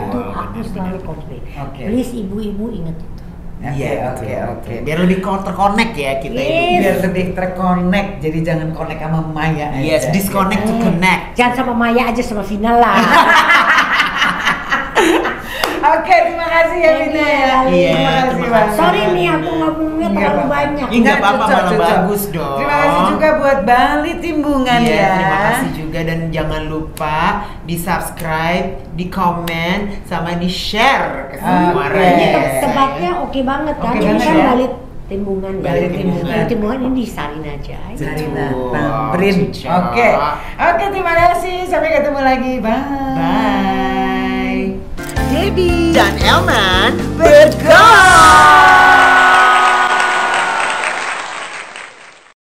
Itu aku selalu komplain. Please ibu-ibu ingat itu.
Oke.
Biar lebih terconnect ya kita ini.
Biar lebih terconnect. Jadi jangan connect sama Maya aja.
Yes, disconnect to connect.
Jangan sama Maya aja, sama Vina lah.
Oke, terima kasih ya Wina ya.
Iya,
Terima kasih
terima
banget.
kasih.
Sorry nih aku ngomongnya terlalu banyak.
Enggak apa-apa,
cocok,
malah
cocok.
bagus dong.
Terima kasih juga buat Bali Timbungan
Iya,
ya.
terima kasih juga dan jangan lupa di subscribe, di komen, sama di share ke semua
Oke.
rakyat.
Tempatnya oke banget kan?
Oke
Ini
banget
kan
ya.
Bali Timbungan ya.
Bali Timbungan.
Bali Timbungan ini di Sarina aja.
Sarina,
Betul.
Tambrin.
Cocok.
Oke, terima kasih. Sampai ketemu lagi. Bye.
Bye. Debbie dan Elman bergol.